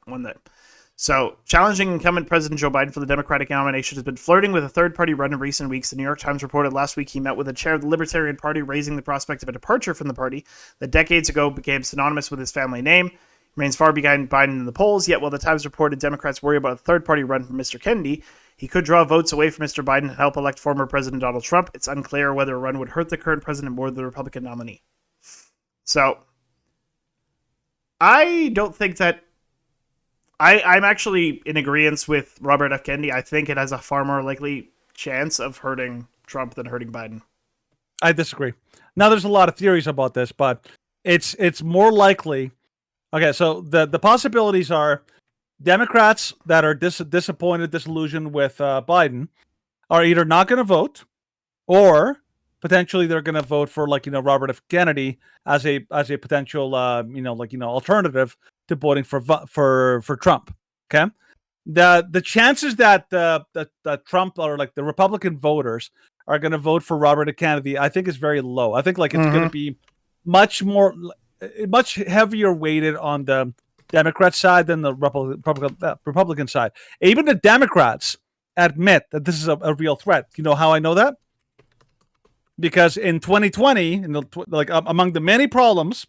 So, challenging incumbent President Joe Biden for the Democratic nomination has been flirting with a third-party run in recent weeks. The New York Times reported last week he met with the chair of the Libertarian Party, raising the prospect of a departure from the party that decades ago became synonymous with his family name. He remains far behind Biden in the polls, yet while the Times reported Democrats worry about a third-party run for Mr. Kennedy, he could draw votes away from Mr. Biden and help elect former President Donald Trump. It's unclear whether a run would hurt the current president more than the Republican nominee. So, I don't think that I'm actually in agreement with Robert F. Kennedy. I think it has a far more likely chance of hurting Trump than hurting Biden. I disagree. Now, there's a lot of theories about this, but it's more likely. Okay, so the possibilities are Democrats that are disappointed, disillusioned with Biden are either not going to vote, or potentially they're going to vote for Robert F. Kennedy as a potential alternative to voting for Trump. Okay, the chances that Trump or the Republican voters are going to vote for Robert F. Kennedy, I think, is very low. I think it's going to be much heavier weighted on the Democrat side than the Republican side. Even the Democrats admit that this is a real threat. You know how I know that? Because in 2020, among the many problems,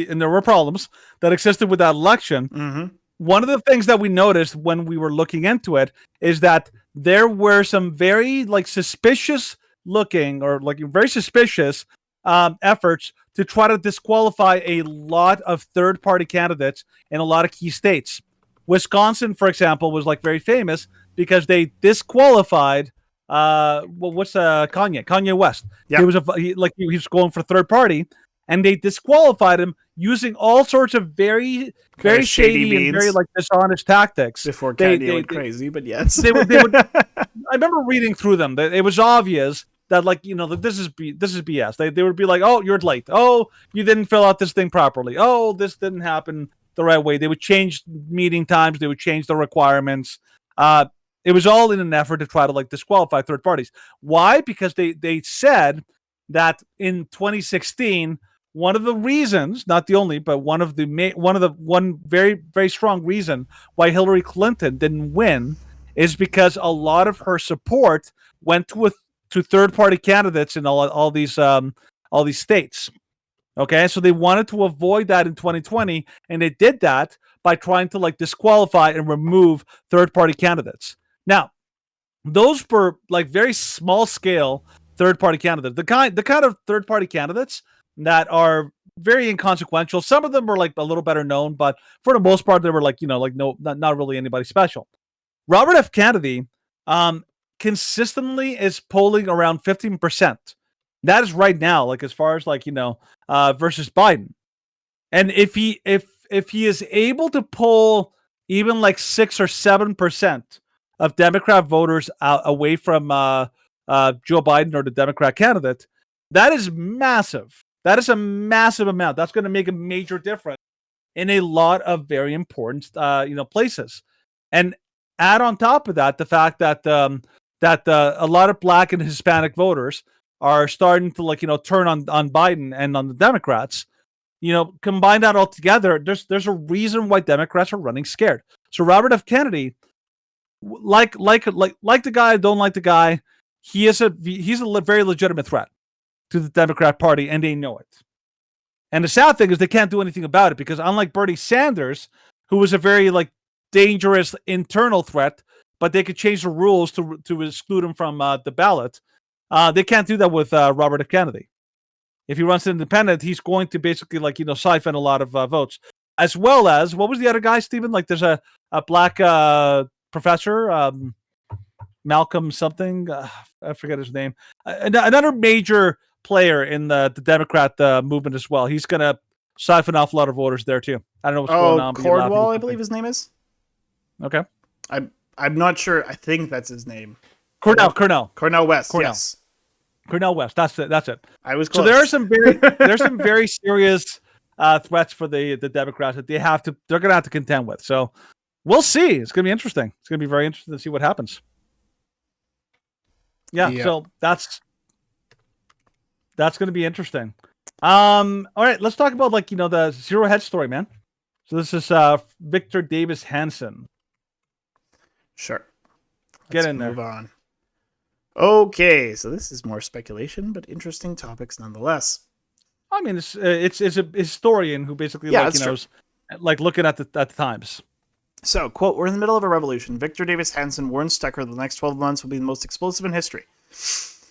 and there were problems that existed with that election, one of the things that we noticed when we were looking into it is that there were some very suspicious looking or very suspicious efforts to try to disqualify a lot of third-party candidates in a lot of key states. Wisconsin, for example, was very famous because they disqualified Kanye West. Yep. He was going for third party, and they disqualified him using all sorts of very shady and very dishonest tactics. Before Kanye went crazy, but yes. they would I remember reading through them. It was obvious that that this is BS. They would be like, "Oh, you're late. Oh, you didn't fill out this thing properly. Oh, this didn't happen the right way." They would change meeting times. They would change the requirements. It was all in an effort to try to disqualify third parties. Why? Because they said that in 2016, one of the reasons, not the only, but one very, very strong reason why Hillary Clinton didn't win is because a lot of her support went to third-party candidates in all these states. Okay, so they wanted to avoid that in 2020, and they did that by trying to disqualify and remove third-party candidates. Now, those were very small-scale third-party candidates. The kind of third-party candidates that are very inconsequential. Some of them were a little better known, but for the most part, they were not really anybody special. Robert F. Kennedy consistently is polling around 15%. That is right now, as far as versus Biden. And if he is able to pull even 6 or 7% of Democrat voters away from Joe Biden or the Democrat candidate, that is massive. That is a massive amount. That's going to make a major difference in a lot of very important places. And add on top of that the fact that a lot of Black and Hispanic voters are starting to turn on Biden and on the Democrats. Combine that all together, there's a reason why Democrats are running scared. So Robert F. Kennedy, like the guy, don't like the guy, he's a very legitimate threat to the Democrat Party, and they know it. And the sad thing is they can't do anything about it because unlike Bernie Sanders, who was a very dangerous internal threat, but they could change the rules to exclude him from the ballot. They can't do that with Robert F. Kennedy. If he runs independent, he's going to basically siphon a lot of votes, as well as what was the other guy, Stephen? There's a Black professor, Malcolm something. I forget his name. Another major player in the Democrat movement as well. He's going to siphon off a lot of voters there too. I don't know what's going on. Cornwall, I believe his name is. Okay. I'm not sure. I think that's his name. Cornell West. Cornell. Yes. Cornell West. That's it. I was close. So there are some very serious threats for the Democrats that they're going to have to contend with. So we'll see. It's going to be interesting. It's going to be very interesting to see what happens. Yeah, Yeah. so that's going to be interesting. All right, let's talk about the Zero Hedge story, man. So this is Victor Davis Hansen. Sure. Get Let's in there. move on. Okay, so this is more speculation, but interesting topics nonetheless. I mean, it's a historian who basically Yeah, that's true. is looking at the times. So, quote, we're in the middle of a revolution. Victor Davis Hansen warns Tucker the next 12 months will be the most explosive in history.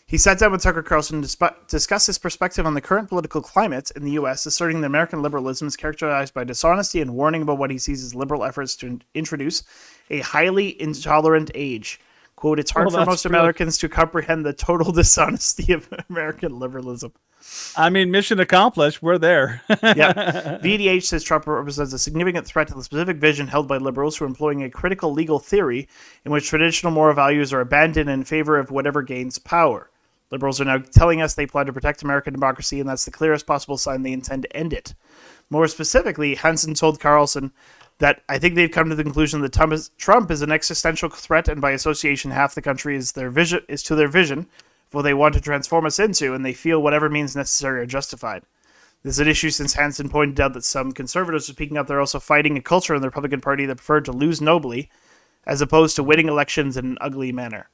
He sat down with Tucker Carlson to discuss his perspective on the current political climate in the U.S., asserting that American liberalism is characterized by dishonesty and warning about what he sees as liberal efforts to introduce a highly intolerant age. Quote, it's hard for most Americans to comprehend the total dishonesty of American liberalism. I mean, mission accomplished. We're there. Yeah. VDH says Trump represents a significant threat to the specific vision held by liberals who are employing a critical legal theory in which traditional moral values are abandoned in favor of whatever gains power. Liberals are now telling us they plan to protect American democracy, and that's the clearest possible sign they intend to end it. More specifically, Hansen told Carlson that I think they've come to the conclusion that Trump is an existential threat, and by association, half the country is to their vision of what they want to transform us into, and they feel whatever means necessary are justified. This is an issue since Hansen pointed out that some conservatives are speaking up. They're also fighting a culture in the Republican Party that preferred to lose nobly, as opposed to winning elections in an ugly manner.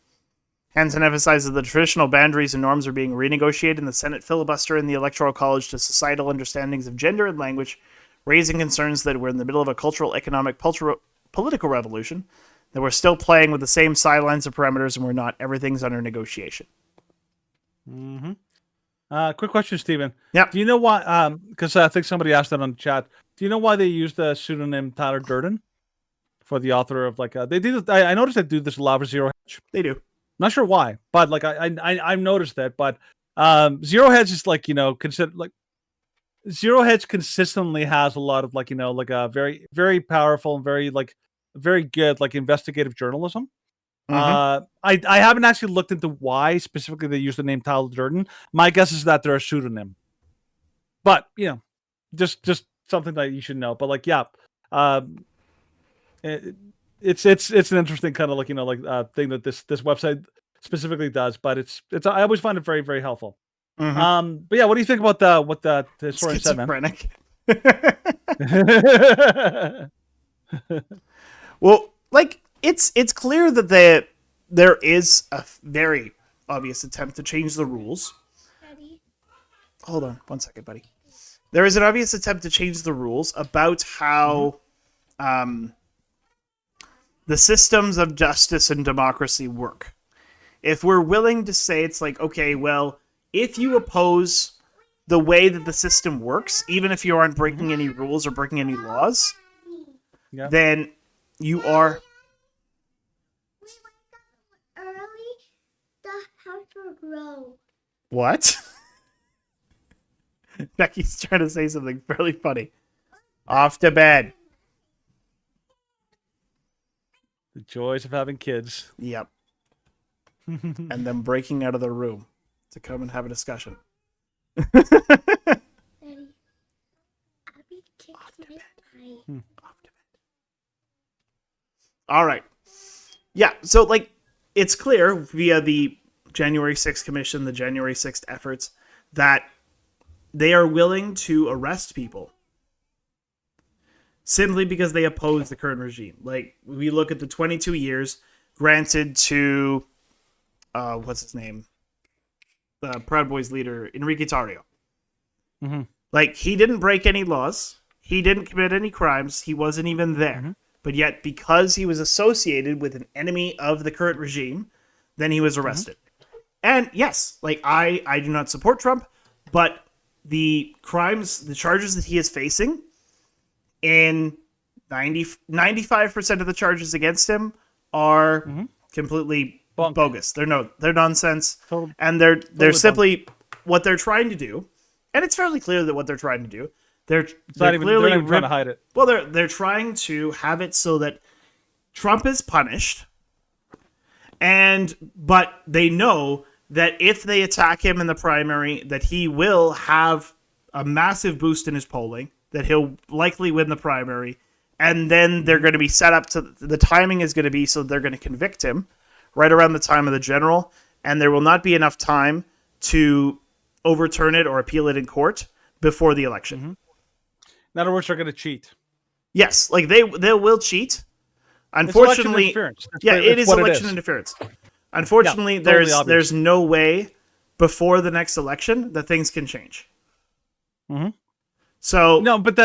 Hansen emphasized that the traditional boundaries and norms are being renegotiated in the Senate filibuster and the Electoral College to societal understandings of gender and language, raising concerns that we're in the middle of a cultural, economic, political revolution, that we're still playing with the same sidelines and parameters, and we're not. Everything's under negotiation. Mm-hmm. Quick question, Stephen. Yeah. Do you know why? Because I think somebody asked that on the chat. Do you know why they used the pseudonym Tyler Durden for the author of they did? I noticed they do this a lot for Zero Hedge. They do. Not sure why, but I've noticed that. But Zero Hedge is consider Zero Hedge consistently has a lot of a very, very powerful and very good investigative journalism. Mm-hmm. I haven't actually looked into why specifically they use the name Tyler Durden. My guess is that they're a pseudonym, but just something that you should know. But it's an interesting kind of thing that this website specifically does. But it's I always find it very, very helpful. Mm-hmm. But yeah, what do you think about what the historian said, man? Well, it's clear that there is a very obvious attempt to change the rules. Daddy. Hold on 1 second, buddy. There is an obvious attempt to change the rules about how the systems of justice and democracy work. If we're willing to say it's okay, well, if you oppose the way that the system works, even if you aren't breaking any rules or breaking any laws, then you are... We wake up early, the house will grow. What? Becky's trying to say something fairly funny. Off to bed. The joys of having kids. Yep. And then breaking out of the room to come and have a discussion. Daddy, Abby kicks my eye. Off to bed. All right. Yeah, so it's clear via the January 6th Commission, the January 6th efforts, that they are willing to arrest people simply because they oppose the current regime. We look at the 22 years granted to, what's his name? The Proud Boys leader, Enrique Tarrio. Mm-hmm. He didn't break any laws. He didn't commit any crimes. He wasn't even there. Mm-hmm. But yet, because he was associated with an enemy of the current regime, then he was arrested. Mm-hmm. And yes, I do not support Trump, but the crimes, the charges that he is facing, in 95% of the charges against him are completely bogus. They're nonsense. And they're simply what they're trying to do. And it's fairly clear that what they're trying to do, they're not even trying to hide it. Well, they're trying to have it so that Trump is punished, but they know that if they attack him in the primary, that he will have a massive boost in his polling, that he'll likely win the primary, and then they're going to be set up to, the timing is going to be so they're going to convict him right around the time of the general, and there will not be enough time to overturn it or appeal it in court before the election. Mm-hmm. In other words, they're going to cheat. Yes, like they will cheat. It's election Unfortunately, interference. it is election interference. Unfortunately, Yeah, totally there's no way before the next election that things can change. Mm-hmm. So no, but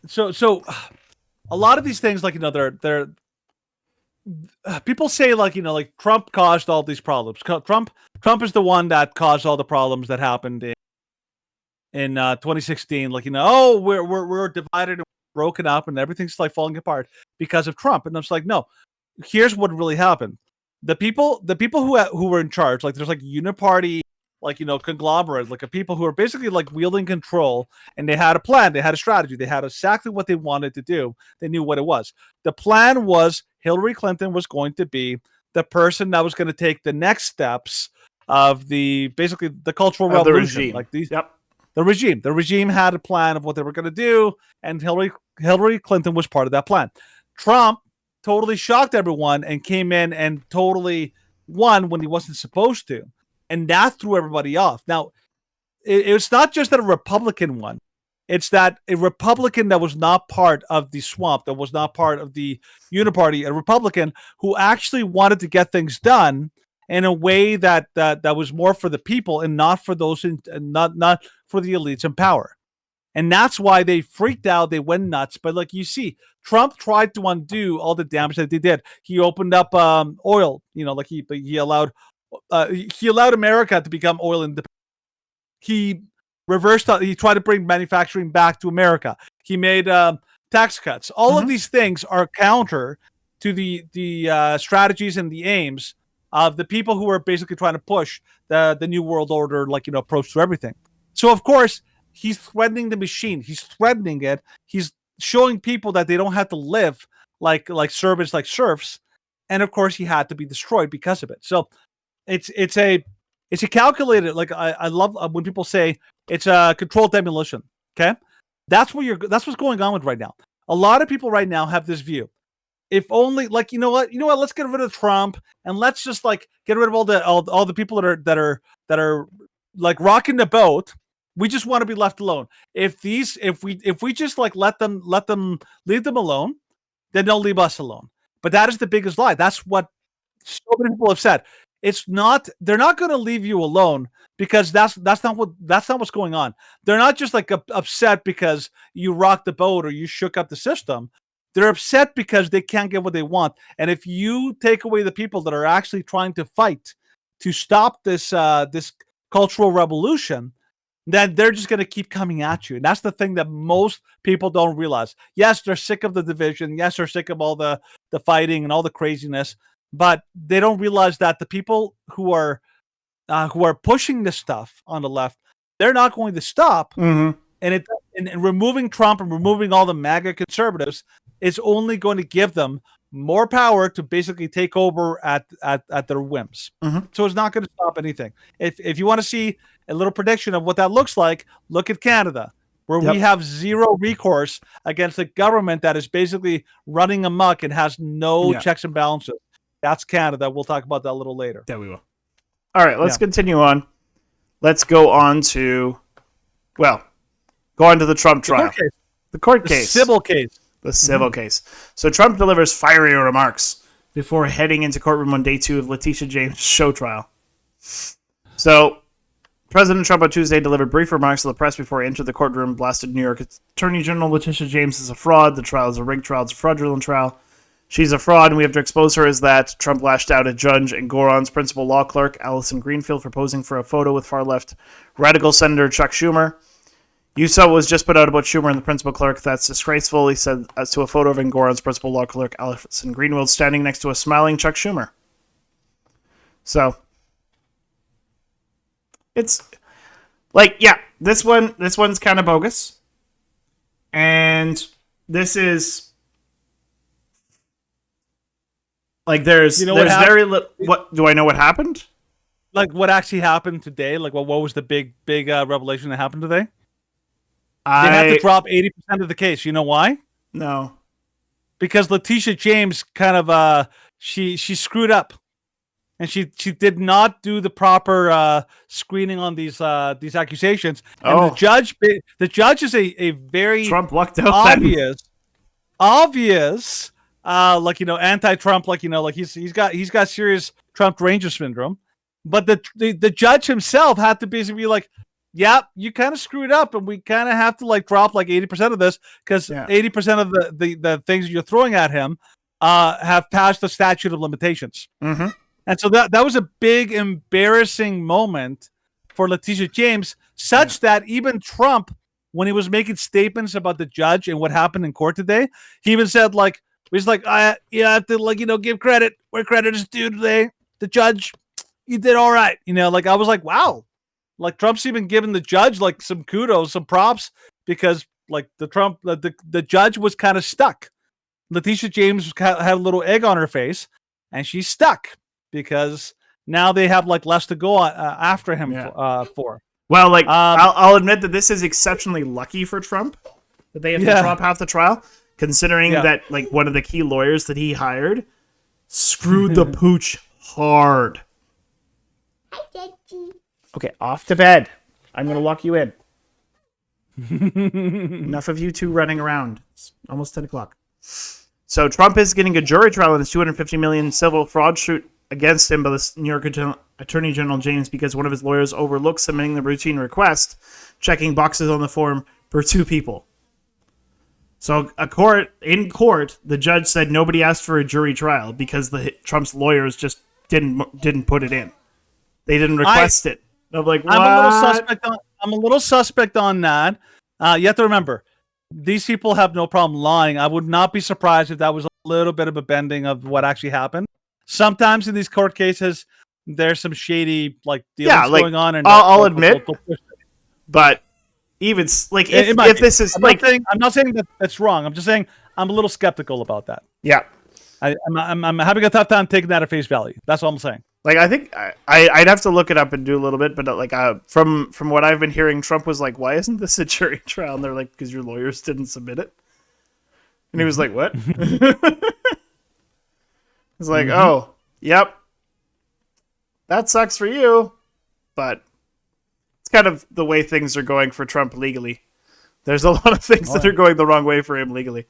so a lot of these things, like, you know, they're people say, like, you know, like Trump caused all these problems. Trump is the one that caused all the problems that happened in 2016. Like, you know, oh, we're divided and broken up and everything's like falling apart because of Trump. And I'm just like, no, here's what really happened. The people who were in charge, like, there's like uniparty, like, you know, conglomerate, like, a people who are basically like wielding control, and they had a plan, they had a strategy, they had exactly what they wanted to do. They knew what it was. The plan was Hillary Clinton was going to be the person that was going to take the next steps of basically the cultural revolution. Regime. Like these, yep. The regime had a plan of what they were going to do, and Hillary Clinton was part of that plan. Trump totally shocked everyone and came in and totally won when he wasn't supposed to. And that threw everybody off. Now, it's not just that a Republican won. It's that a Republican that was not part of the swamp, that was not part of the uniparty, a Republican who actually wanted to get things done in a way that was more for the people and not for those not for the elites in power. And that's why they freaked out. They went nuts. But like you see, Trump tried to undo all the damage that they did. He opened up oil. You know, like he allowed America to become oil independent. He reversed. He tried to bring manufacturing back to America. He made tax cuts. All of these things are counter to the strategies and the aims of the people who are basically trying to push the new world order, like, you know, approach to everything. So of course, he's threatening the machine. He's threatening it. He's showing people that they don't have to live like servants, like serfs. And of course, he had to be destroyed because of it. So it's a calculated, like, I love when people say it's a controlled demolition. Okay, that's what's going on with right now. A lot of people right now have this view. If only, like, you know what, let's get rid of Trump and let's just like get rid of all the people that are like rocking the boat. We just want to be left alone. If we just like leave them alone, then they'll leave us alone. But that is the biggest lie. That's what so many people have said. They're not going to leave you alone, because that's not what's going on. They're not just like upset because you rocked the boat or you shook up the system. They're upset because they can't get what they want. And if you take away the people that are actually trying to fight to stop this cultural revolution, then they're just going to keep coming at you. And that's the thing that most people don't realize. Yes, they're sick of the division. Yes, they're sick of all the fighting and all the craziness. But they don't realize that the people who are pushing this stuff on the left, they're not going to stop. Mm-hmm. And removing Trump and removing all the MAGA conservatives is only going to give them more power to basically take over at their whims. Mm-hmm. So it's not going to stop anything. If you want to see a little prediction of what that looks like, look at Canada, where we have zero recourse against a government that is basically running amok and has no checks and balances. That's Canada. We'll talk about that a little later. Yeah, we will. All right, let's continue on. Let's go on to the Trump trial. The court case. Civil case. The civil case. So Trump delivers fiery remarks before heading into courtroom on day 2 of Letitia James' show trial. So President Trump on Tuesday delivered brief remarks to the press before he entered the courtroom, blasted New York Attorney General Letitia James as a fraud. The trial is a rigged trial. It's a fraudulent trial. She's a fraud, and we have to expose her as that. Trump lashed out at Judge and Goron's principal law clerk, Allison Greenfield, for posing for a photo with far-left radical Senator Chuck Schumer. You saw what was just put out about Schumer and the principal clerk. That's disgraceful, he said, as to a photo of Goron's principal law clerk, Allison Greenfield, standing next to a smiling Chuck Schumer. So, it's like, this one's kind of bogus. And this is... Like, there's very little... What, do I know what happened? Like, what actually happened today? Like, what was the big revelation that happened today? They have to drop 80% of the case. You know why? No. Because Letitia James kind of, she screwed up. and she did not do the proper screening on these accusations. And Oh. the judge is a very Trump lucked out. Then. obvious, like anti-Trump, like like he's got serious Trump Ranger syndrome. But the judge himself had to basically be like, yeah, you kind of screwed up, and we kind of have to like drop like 80% of this because 80% of the things you're throwing at him have passed the statute of limitations. Mm-hmm. And so that was a big embarrassing moment for Letitia James, such that even Trump, when he was making statements about the judge and what happened in court today, he even said like, I have to give credit where credit is due today. The judge, you did all right. Like I was like, wow. Like Trump's even giving the judge like some kudos, some props, because like the judge was kind of stuck. Letitia James had a little egg on her face, and she's stuck because now they have like less to go after him for. Well, like I'll admit that this is exceptionally lucky for Trump that they have to drop half the trial, considering that like one of the key lawyers that he hired screwed the pooch hard. Hi, Daddy. Okay, off to bed. I'm gonna lock you in. Enough of you two running around. It's almost 10 o'clock. So Trump is getting a jury trial in his $250 million civil fraud suit against him by the New York Attorney General James because one of his lawyers overlooked submitting the routine request, checking boxes on the form for two people. So in court, the judge said nobody asked for a jury trial because Trump's lawyers just didn't put it in. They didn't request it. I'm like, what? I'm a little suspect on that. You have to remember, these people have no problem lying. I would not be surprised if that was a little bit of a bending of what actually happened. Sometimes in these court cases, there's some shady like dealings going on. And I'll admit, but even like if this is like, I'm not saying that that's wrong. I'm just saying I'm a little skeptical about that. Yeah, I'm having a tough time taking that at face value. That's all I'm saying. Like, I think I'd have to look it up and do a little bit, but like from what I've been hearing, Trump was like, "Why isn't this a jury trial?" And they're like, "Because your lawyers didn't submit it." And he was like, "What?" He's like, "Oh, yep, that sucks for you," but it's kind of the way things are going for Trump legally. There's a lot of things that are going the wrong way for him legally.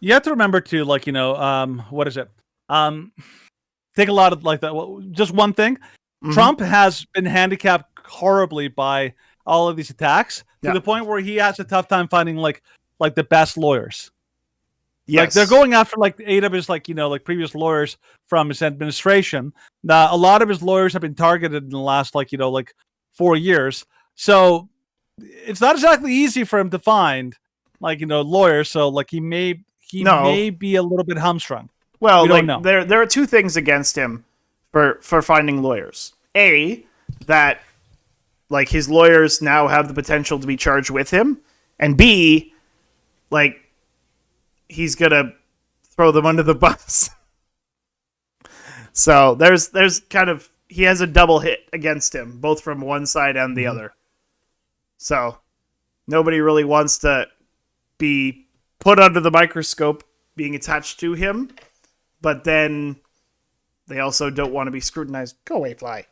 You have to remember too, like what is it? Take a lot of like that. Well, just one thing. Trump has been handicapped horribly by all of these attacks to the point where he has a tough time finding like the best lawyers. Yes. Like they're going after like 8 of his like previous lawyers from his administration. Now a lot of his lawyers have been targeted in the last like 4 years. So it's not exactly easy for him to find like lawyers. So like he may be a little bit hamstrung. Well, like there are two things against him for finding lawyers. A, that like his lawyers now have the potential to be charged with him, and B, like he's gonna throw them under the bus. So there's kind of he has a double hit against him, both from one side and the other. So nobody really wants to be put under the microscope being attached to him. But then they also don't want to be scrutinized. Go away, fly.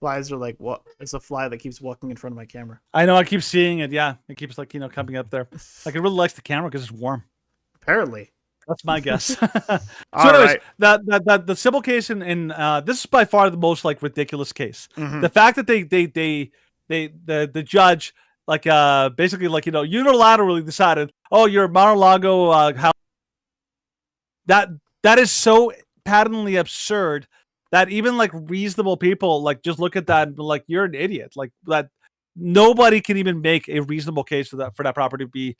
Flies are like, what? It's a fly that keeps walking in front of my camera. I know. I keep seeing it. Yeah. It keeps like, coming up there. Like it really likes the camera because it's warm. Apparently. That's my guess. So anyways, right. The civil case in this is by far the most like ridiculous case. The fact that the judge like basically like unilaterally decided, oh, your Mar-a-Lago house. That is so patently absurd that even like reasonable people like just look at that and be like, you're an idiot. Like that nobody can even make a reasonable case for that property to be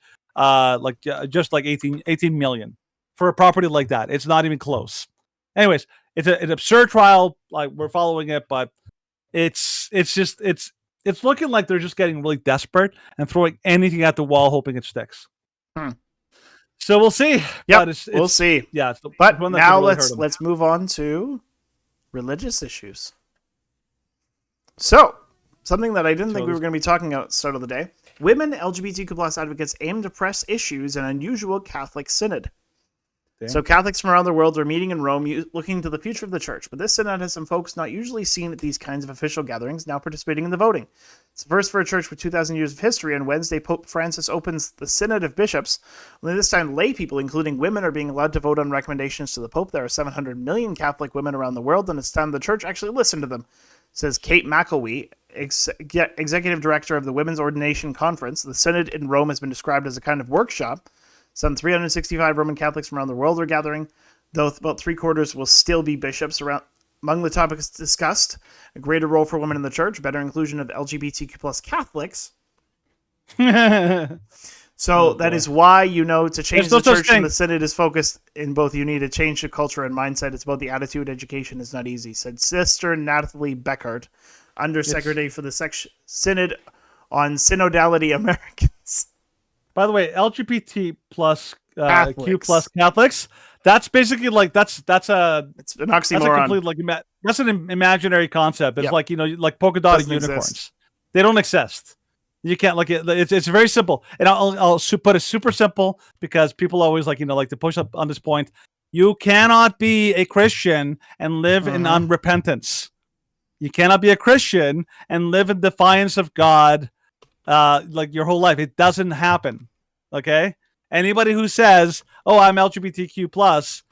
just like 18 million for a property like that. It's not even close. Anyways, it's an absurd trial. Like we're following it, but it's looking like they're just getting really desperate and throwing anything at the wall, hoping it sticks. So we'll see. Yeah, we'll see. Yeah, but now let's move on to religious issues. So something that I didn't think we were going to be talking about at the start of the day: women LGBTQ+ advocates aim to press issues in unusual Catholic synod. So Catholics from around the world are meeting in Rome looking to the future of the church. But this synod has some folks not usually seen at these kinds of official gatherings now participating in the voting. It's the first for a church with 2,000 years of history. On Wednesday, Pope Francis opens the Synod of Bishops. Only this time, lay people, including women, are being allowed to vote on recommendations to the Pope. There are 700 million Catholic women around the world, and it's time the church actually listened to them, says Kate McElwee, executive director of the Women's Ordination Conference. The Synod in Rome has been described as a kind of workshop. Some 365 Roman Catholics from around the world are gathering, though about three-quarters will still be bishops. Among the topics discussed, a greater role for women in the church, better inclusion of LGBTQ plus Catholics. So that is why, to change the church and the synod is focused in both. You need to change the culture and mindset. It's about the attitude. Education is not easy, said Sister Natalie Beckert, Undersecretary for the Synod on Synodality Americans. By the way, LGBT plus Q plus Catholics. That's basically like it's an oxymoron. That's a complete that's an imaginary concept. It's like like polka dotted unicorns. Exist. They don't exist. You can't it's very simple, and I'll put it super simple because people always like to push up on this point. You cannot be a Christian and live in unrepentance. You cannot be a Christian and live in defiance of God. Like your whole life. It doesn't happen. Okay? Anybody who says, "Oh, I'm LGBTQ plus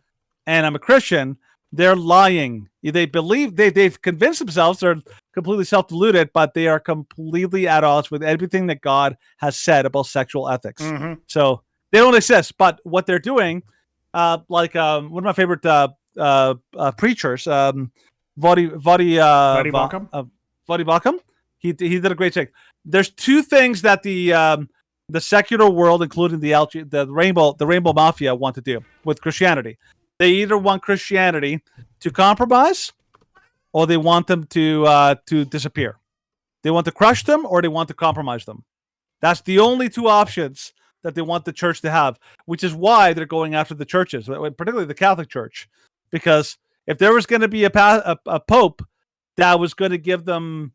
and I'm a Christian," they're lying. They believe they've convinced themselves they're completely self-deluded, but they are completely at odds with everything that God has said about sexual ethics. So they don't exist. But what they're doing, one of my favorite preachers, Vodi Bakum, he did a great thing. There's two things that the secular world, including the rainbow mafia, want to do with Christianity. They either want Christianity to compromise, or they want them to disappear. They want to crush them, or they want to compromise them. That's the only two options that they want the church to have, which is why they're going after the churches, particularly the Catholic Church, because if there was going to be a pope that was going to give them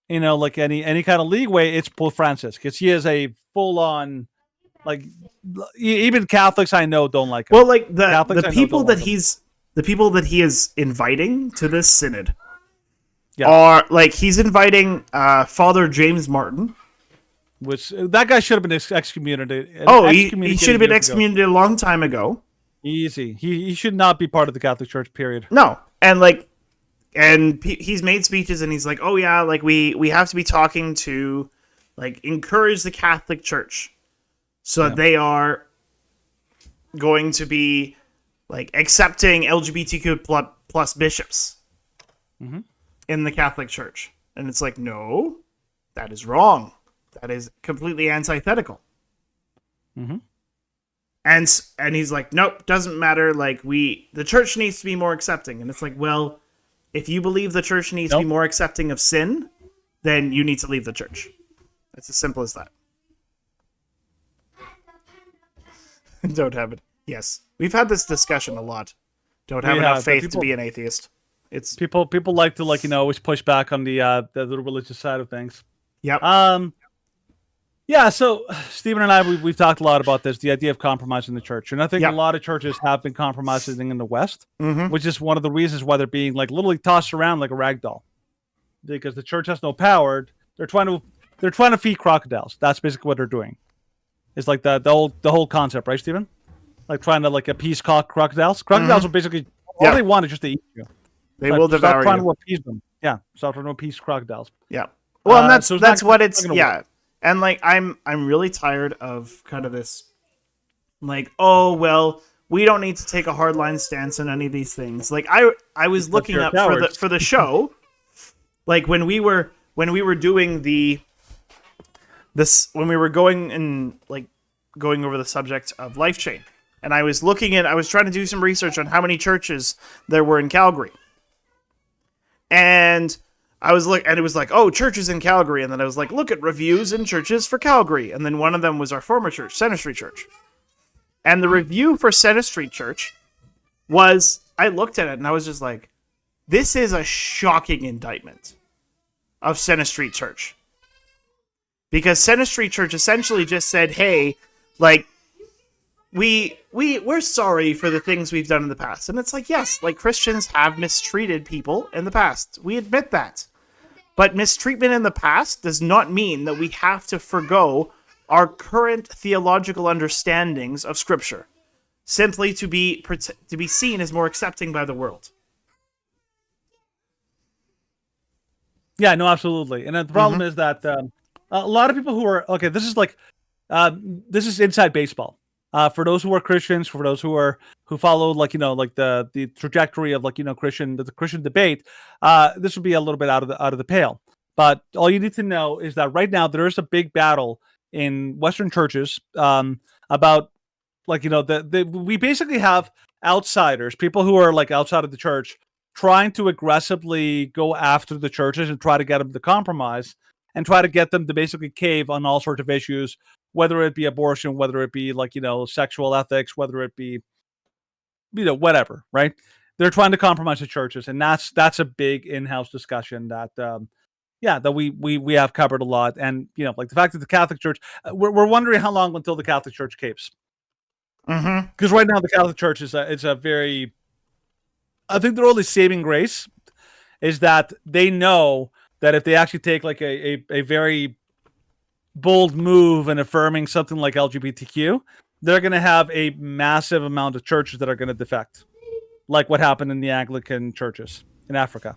any kind of leeway, it's Pope Francis, because he is a full-on, even Catholics I know don't like him. Well, the people that he is inviting to this synod are he's inviting Father James Martin, which that guy should have been excommunicated. He should have been excommunicated a long time ago. Easy. He should not be part of the Catholic Church. Period. No, and he's made speeches, and he's like, "Oh yeah, we have to be talking to, encourage the Catholic Church, so they are going to be accepting LGBTQ plus bishops in the Catholic Church." And it's like, no, that is wrong. That is completely antithetical. And he's like, nope, doesn't matter. The church needs to be more accepting. And it's like, well, if you believe the church needs to be more accepting of sin, then you need to leave the church. It's as simple as that. Don't have it. Yes. We've had this discussion a lot. Don't have enough faith to be an atheist. It's people like to always push back on the religious side of things. Yep. Yeah, so Stephen and I, we've talked a lot about this, the idea of compromising the church. And I think a lot of churches have been compromising in the West, which is one of the reasons why they're being literally tossed around like a rag doll. Because the church has no power. They're trying to feed crocodiles. That's basically what they're doing. It's like the whole concept, right, Stephen? Trying to appease crocodiles. Crocodiles are basically all they want is just to eat you. They will devour you. Stop trying to appease them. Yeah, stop trying to appease crocodiles. Yeah. Well, and that's what it's And I'm really tired of kind of this, oh well, we don't need to take a hardline stance on any of these things. I was looking up for the show, when we were doing when we were going and going over the subject of Life Chain, and I was trying to do some research on how many churches there were in Calgary, and it was oh, churches in Calgary, and then I was look at reviews in churches for Calgary, and then one of them was our former church, Center Street Church, and the review for Center Street Church was, I looked at it and I was just this is a shocking indictment of Center Street Church, because Center Street Church essentially just said, hey, we're sorry for the things we've done in the past. And it's like, yes, like Christians have mistreated people in the past. We admit that. But mistreatment in the past does not mean that we have to forgo our current theological understandings of Scripture simply to be seen as more accepting by the world. Yeah, no, absolutely. And the problem is that a lot of people who are okay. This is like this is inside baseball. For those who are Christians, for those who follow like the trajectory of like the Christian debate, this would be a little bit out of the pale. But all you need to know is that right now there is a big battle in Western churches about like we basically have outsiders, people who are like outside of the church, trying to aggressively go after the churches and try to get them to compromise and try to get them to basically cave on all sorts of issues, whether it be abortion, whether it be like, sexual ethics, whether it be, whatever, right? They're trying to compromise the churches. And that's a big in-house discussion that, that we have covered a lot. And, like the fact that the Catholic Church, we're wondering how long until the Catholic Church capes. Because right now the Catholic Church is a very, I think their only saving grace is that they know that if they actually take like a very bold move in affirming something like LGBTQ, they're going to have a massive amount of churches that are going to defect, like what happened in the Anglican churches in Africa.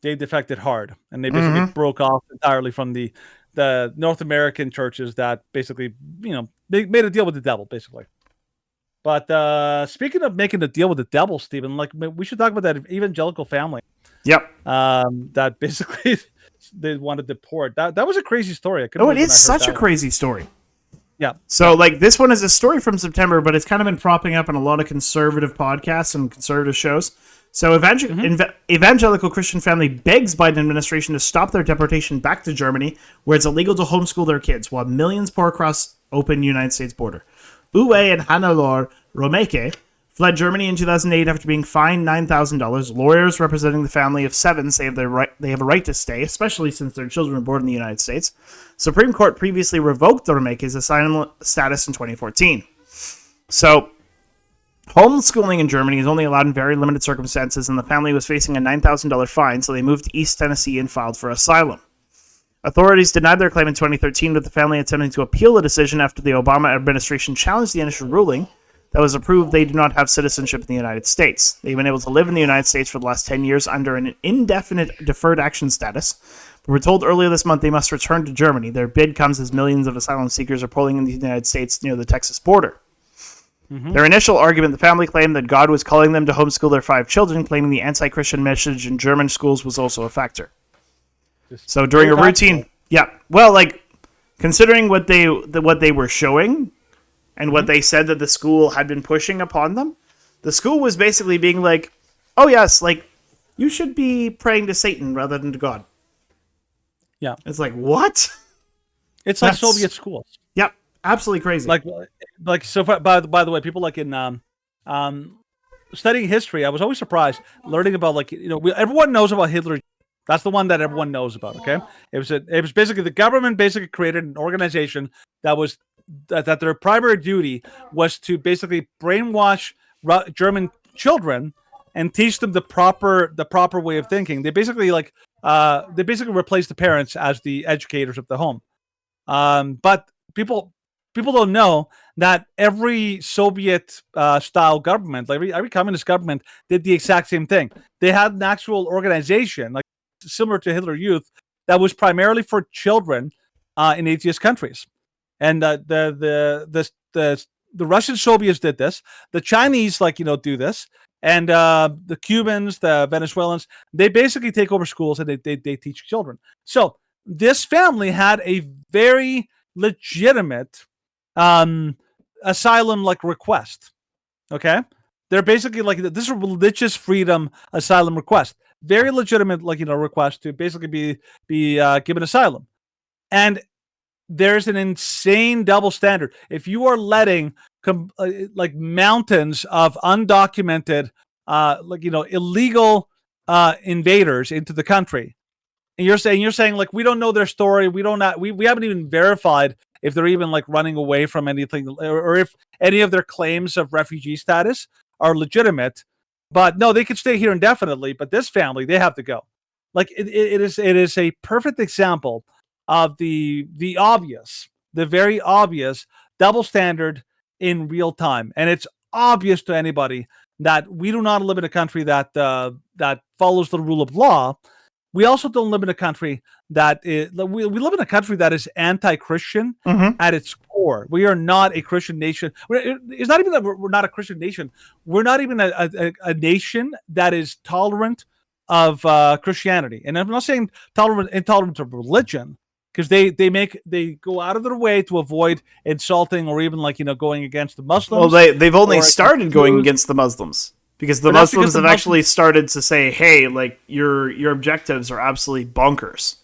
They defected hard, and they basically broke off entirely from the North American churches that basically, they made a deal with the devil, basically. But speaking of making a deal with the devil, Stephen, like we should talk about that evangelical family. Yep. That basically they wanted to deport. That was a crazy story. It is such a crazy story. Yeah. So like this one is a story from September, but it's kind of been propping up in a lot of conservative podcasts and conservative shows. So evangelical Christian family begs Biden administration to stop their deportation back to Germany, where it's illegal to homeschool their kids, while millions pour across open United States border. Uwe and Hannelore Romeke fled Germany in 2008 after being fined $9,000. Lawyers representing the family of 7 say they have a right to stay, especially since their children were born in the United States. Supreme Court previously revoked the Romeke's asylum status in 2014. So, homeschooling in Germany is only allowed in very limited circumstances, and the family was facing a $9,000 fine, so they moved to East Tennessee and filed for asylum. Authorities denied their claim in 2013, with the family attempting to appeal the decision after the Obama administration challenged the initial ruling that was approved. They do not have citizenship in the United States. They've been able to live in the United States for the last 10 years under an indefinite deferred action status, but were told earlier this month they must return to Germany. Their bid comes as millions of asylum seekers are pouring in the United States near the Texas border. Their initial argument, the family claimed that God was calling them to homeschool their 5 children, claiming the anti-Christian message in German schools was also a factor. So during a routine, considering what they were showing and what they said that the school had been pushing upon them, the school was basically being like, "Oh yes, like you should be praying to Satan rather than to God." Yeah, it's like what? It's like Soviet schools. Yep, absolutely crazy. Like so. By the way, people like in studying history, I was always surprised learning about everyone knows about Hitler. That's the one that everyone knows about. Okay, it was basically the government basically created an organization that their primary duty was to basically brainwash German children and teach them the proper way of thinking. They basically replaced the parents as the educators of the home. But people don't know that every Soviet style government, like every communist government, did the exact same thing. They had an actual organization, like similar to Hitler Youth, that was primarily for children in atheist countries. And the Russian Soviets did this. The Chinese do this, and the Cubans, the Venezuelans, they basically take over schools and they teach children. So this family had a very legitimate asylum request. Okay, they're basically this is a religious freedom asylum request, very legitimate request to basically be given asylum. And there's an insane double standard. If you are letting mountains of undocumented illegal invaders into the country, and you're saying we don't know their story, we haven't even verified if they're even like running away from anything, or if any of their claims of refugee status are legitimate. But no, they could stay here indefinitely. But this family, they have to go. Like it is a perfect example of the very obvious double standard in real time, and it's obvious to anybody that we do not live in a country that that follows the rule of law. We also don't live in a country that we live in a country that is anti-Christian at its core. We are not a Christian nation. It's not even that we're not a Christian nation. We're not even a nation that is tolerant of Christianity. And I'm not saying intolerant of religion, because they go out of their way to avoid insulting or even going against the Muslims. Well, they've only started going against the Muslims. Because the Muslims have actually started to say, hey, like, your objectives are absolutely bonkers.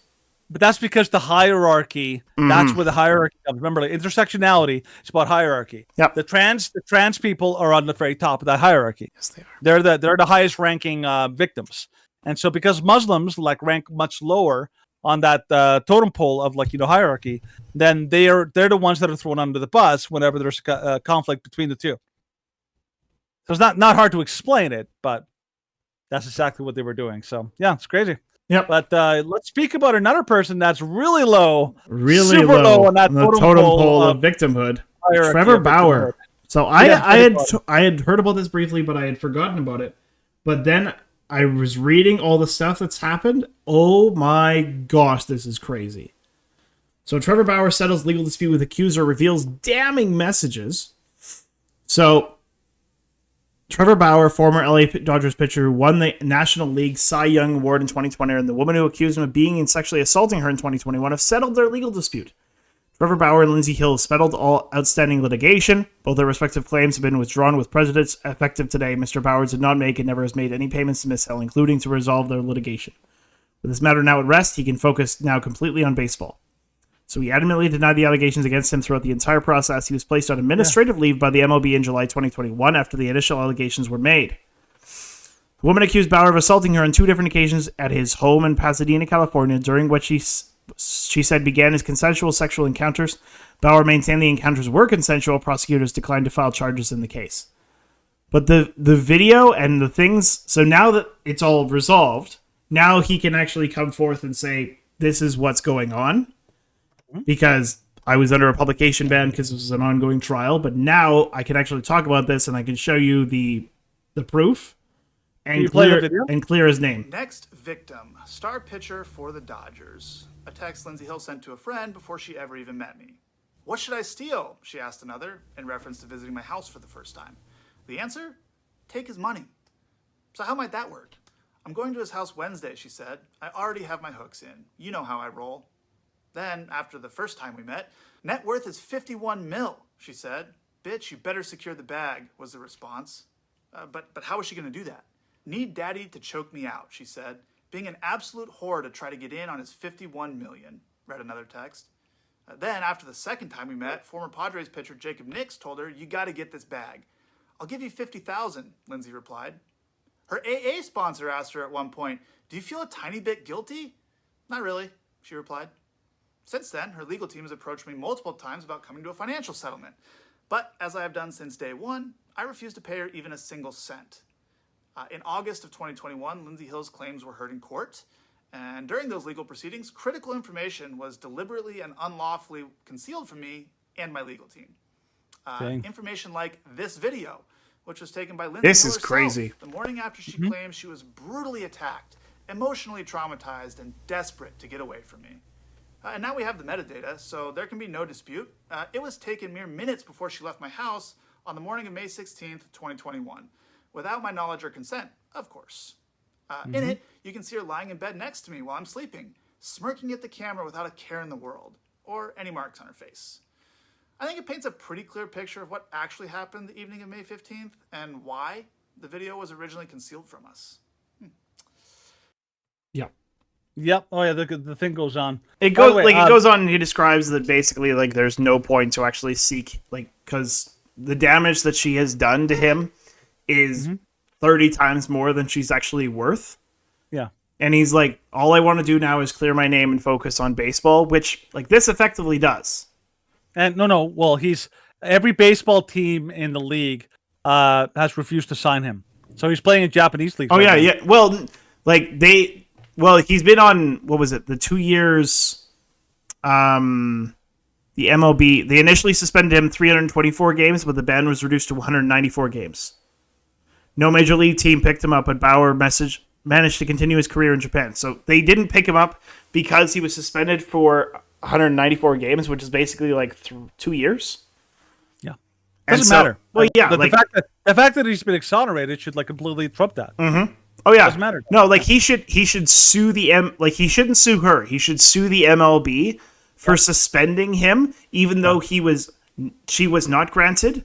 But that's because the hierarchy, that's where the hierarchy comes. Remember, like, intersectionality is about hierarchy. Yep. The trans people are on the very top of that hierarchy. Yes, they are. They're the highest ranking victims. And so because Muslims rank much lower on that totem pole of hierarchy, then they're the ones that are thrown under the bus whenever there's a conflict between the two. So it's not hard to explain it, but that's exactly what they were doing. So yeah, it's crazy. Yep. But let's speak about another person that's really low, really super low on that the totem pole of victimhood. Trevor Bauer. So I had heard about this briefly, but I had forgotten about it. But then I was reading all the stuff that's happened. Oh my gosh, this is crazy. So Trevor Bauer settles legal dispute with accuser, reveals damning messages. So Trevor Bauer, former LA Dodgers pitcher who won the National League Cy Young Award in 2020, and the woman who accused him of being and sexually assaulting her in 2021 have settled their legal dispute. Trevor Bauer and Lindsay Hill have settled all outstanding litigation. Both their respective claims have been withdrawn with prejudice effective today. Mr. Bauer did not make and never has made any payments to Miss Hill, including to resolve their litigation. With this matter now at rest, he can focus now completely on baseball. So he adamantly denied the allegations against him throughout the entire process. He was placed on administrative leave by the MLB in July 2021 after the initial allegations were made. The woman accused Bauer of assaulting her on 2 different occasions at his home in Pasadena, California, during what she said began as consensual sexual encounters. Bauer maintained the encounters were consensual. Prosecutors declined to file charges in the case. But the video and the things... So now that it's all resolved, now he can actually come forth and say, this is what's going on. Because I was under a publication ban because this was an ongoing trial, but now I can actually talk about this and I can show you the proof and clear his name. Next victim, star pitcher for the Dodgers. A text Lindsay Hill sent to a friend before she ever even met me. What should I steal? She asked another in reference to visiting my house for the first time. The answer? Take his money. So how might that work? I'm going to his house Wednesday, she said. I already have my hooks in. You know how I roll. Then, after the first time we met, net worth is 51 mil, she said. Bitch, you better secure the bag, was the response. But how is she going to do that? Need daddy to choke me out, she said. Being an absolute whore to try to get in on his 51 million, read another text. Then, after the second time we met, former Padres pitcher Jacob Nix told her, you got to get this bag. I'll give you 50,000, Lindsay replied. Her AA sponsor asked her at one point, do you feel a tiny bit guilty? Not really, she replied. Since then, her legal team has approached me multiple times about coming to a financial settlement. But as I have done since day one, I refuse to pay her even a single cent. In August of 2021, Lindsay Hill's claims were heard in court. And during those legal proceedings, critical information was deliberately and unlawfully concealed from me and my legal team. Information like this video, which was taken by Lindsay This Hill is herself crazy. the morning after she claimed she was brutally attacked, emotionally traumatized, and desperate to get away from me. And now we have the metadata, so there can be no dispute. It was taken mere minutes before she left my house on the morning of May 16th, 2021, without my knowledge or consent, of course. In it, you can see her lying in bed next to me while I'm sleeping, smirking at the camera without a care in the world, or any marks on her face. I think it paints a pretty clear picture of what actually happened the evening of May 15th and why the video was originally concealed from us. Yeah. Yep. Oh yeah, the thing goes on. It goes on and he describes that basically like there's no point to actually seek, like, because the damage that she has done to him is 30 times more than she's actually worth. Yeah. And he's like, all I want to do now is clear my name and focus on baseball, which like this effectively does. And no, well, every baseball team in the league has refused to sign him. So he's playing in Japanese leagues. Oh right yeah, now. yeah. Well, like he's been on what was it? The 2 years. The MLB, they initially suspended him 324 games, but the ban was reduced to 194 games. No major league team picked him up, but Bauer managed to continue his career in Japan. So they didn't pick him up because he was suspended for 194 games, which is basically like 2 years. Yeah, And matter. Well, yeah, the fact that he's been exonerated should like completely trump that. Mm-hmm. Oh yeah, doesn't matter. No, like he should sue he shouldn't sue her. He should sue the MLB for suspending him, even though she was not granted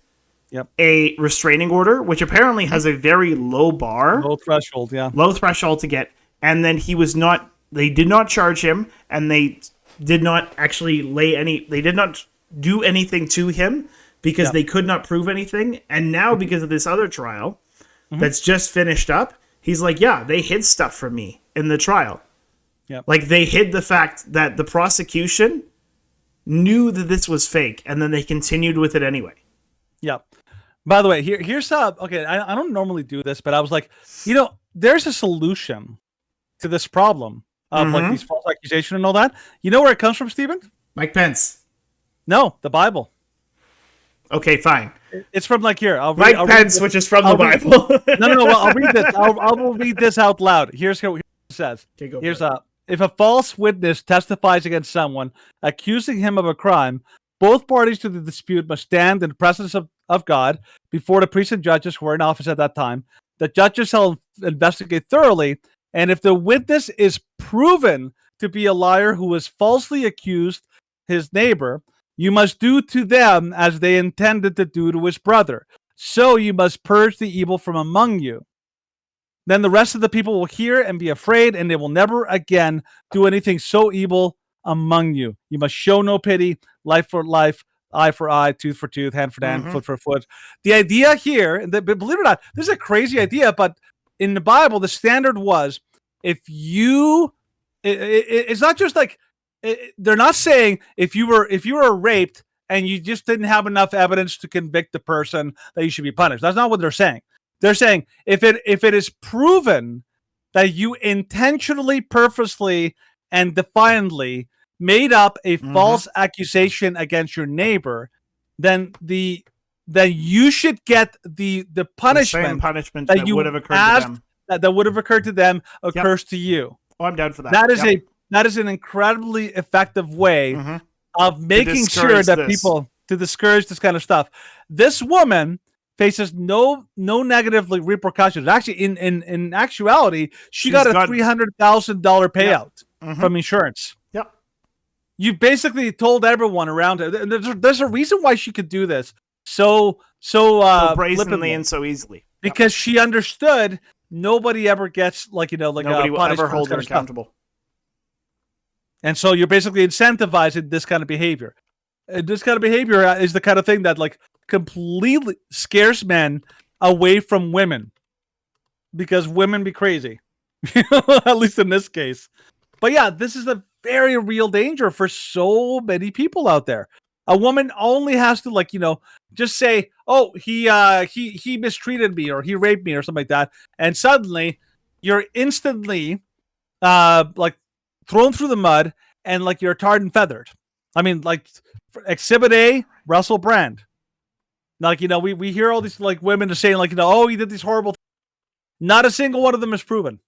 a restraining order, which apparently has a very low bar, low threshold to get. And then they did not charge him, and they did not actually they did not do anything to him because they could not prove anything. And now because of this other trial that's just finished up, he's like, yeah, they hid stuff from me in the trial. Yep. Like they hid the fact that the prosecution knew that this was fake, and then they continued with it anyway. Yeah. By the way, here's okay. I don't normally do this, but I was like, there's a solution to this problem of like these false accusations and all that. You know where it comes from, Stephen? Mike Pence. No, the Bible. Okay, fine. It's from like here. I'll read which is from the Bible. No. Well, I'll read this. I'll read this out loud. Here's what it says. Okay, Here's if a false witness testifies against someone, accusing him of a crime, both parties to the dispute must stand in the presence of God before the priests and judges who were in office at that time. The judges shall investigate thoroughly, and if the witness is proven to be a liar who has falsely accused his neighbor, you must do to them as they intended to do to his brother. So you must purge the evil from among you. Then the rest of the people will hear and be afraid, and they will never again do anything so evil among you. You must show no pity, life for life, eye for eye, tooth for tooth, hand for hand, foot for foot. The idea here, and believe it or not, this is a crazy idea, but in the Bible, the standard was it's not just like they're not saying if you were raped and you just didn't have enough evidence to convict the person that you should be punished. That's not what they're saying. They're saying if it is proven that you intentionally, purposely, and defiantly made up a false accusation against your neighbor, then you should get the punishment, the same punishment that would have occurred to them. That would have occurred to them occurs to you. Oh, I'm down for that. That is an incredibly effective way of making sure that people to discourage this kind of stuff. This woman faces no negative repercussions. Actually, in actuality, she got a $300,000 payout from insurance. Yep. You basically told everyone around her. There's a reason why she could do this so brazenly flippantly and so easily. Because she understood nobody ever gets nobody will ever hold her accountable. And so you're basically incentivizing this kind of behavior. This kind of behavior is the kind of thing that completely scares men away from women, because women be crazy, at least in this case. But yeah, this is a very real danger for so many people out there. A woman only has to just say, "Oh, he mistreated me, or he raped me, or something like that," and suddenly you're instantly thrown through the mud and you're tarred and feathered. I mean, Exhibit A, Russell Brand. We hear all these women are saying oh, he did these horrible things. Not a single one of them is proven.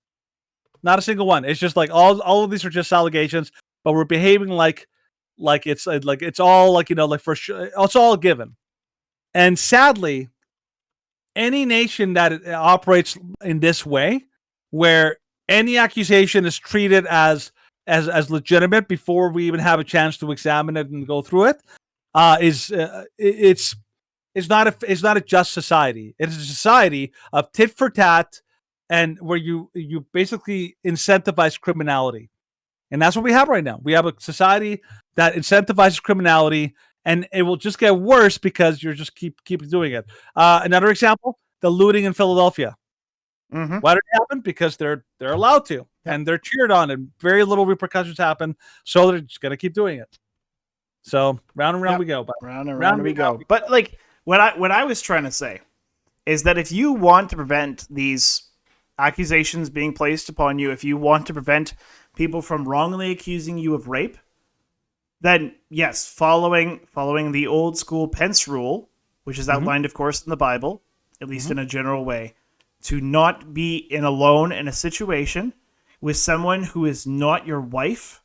Not a single one. It's just all of these are just allegations, but we're behaving like it's all for sure. It's all given. And sadly, any nation that operates in this way, where any accusation is treated as legitimate before we even have a chance to examine it and go through it, it's not a just society. It is a society of tit for tat, and where you basically incentivize criminality. And that's what we have right now. We have a society that incentivizes criminality, and it will just get worse because you're just keep doing it. Another example, the looting in Philadelphia. Why did it happen? Because they're allowed to, and they're cheered on, and very little repercussions happen, so they're just going to keep doing it. So round and round Yep. we go. But Round and round we go. But like what I was trying to say is that if you want to prevent these accusations being placed upon you, if you want to prevent people from wrongly accusing you of rape, then yes, following the old school Pence rule, which is outlined, of course, in the Bible, at least in a general way, to not be alone in a situation with someone who is not your wife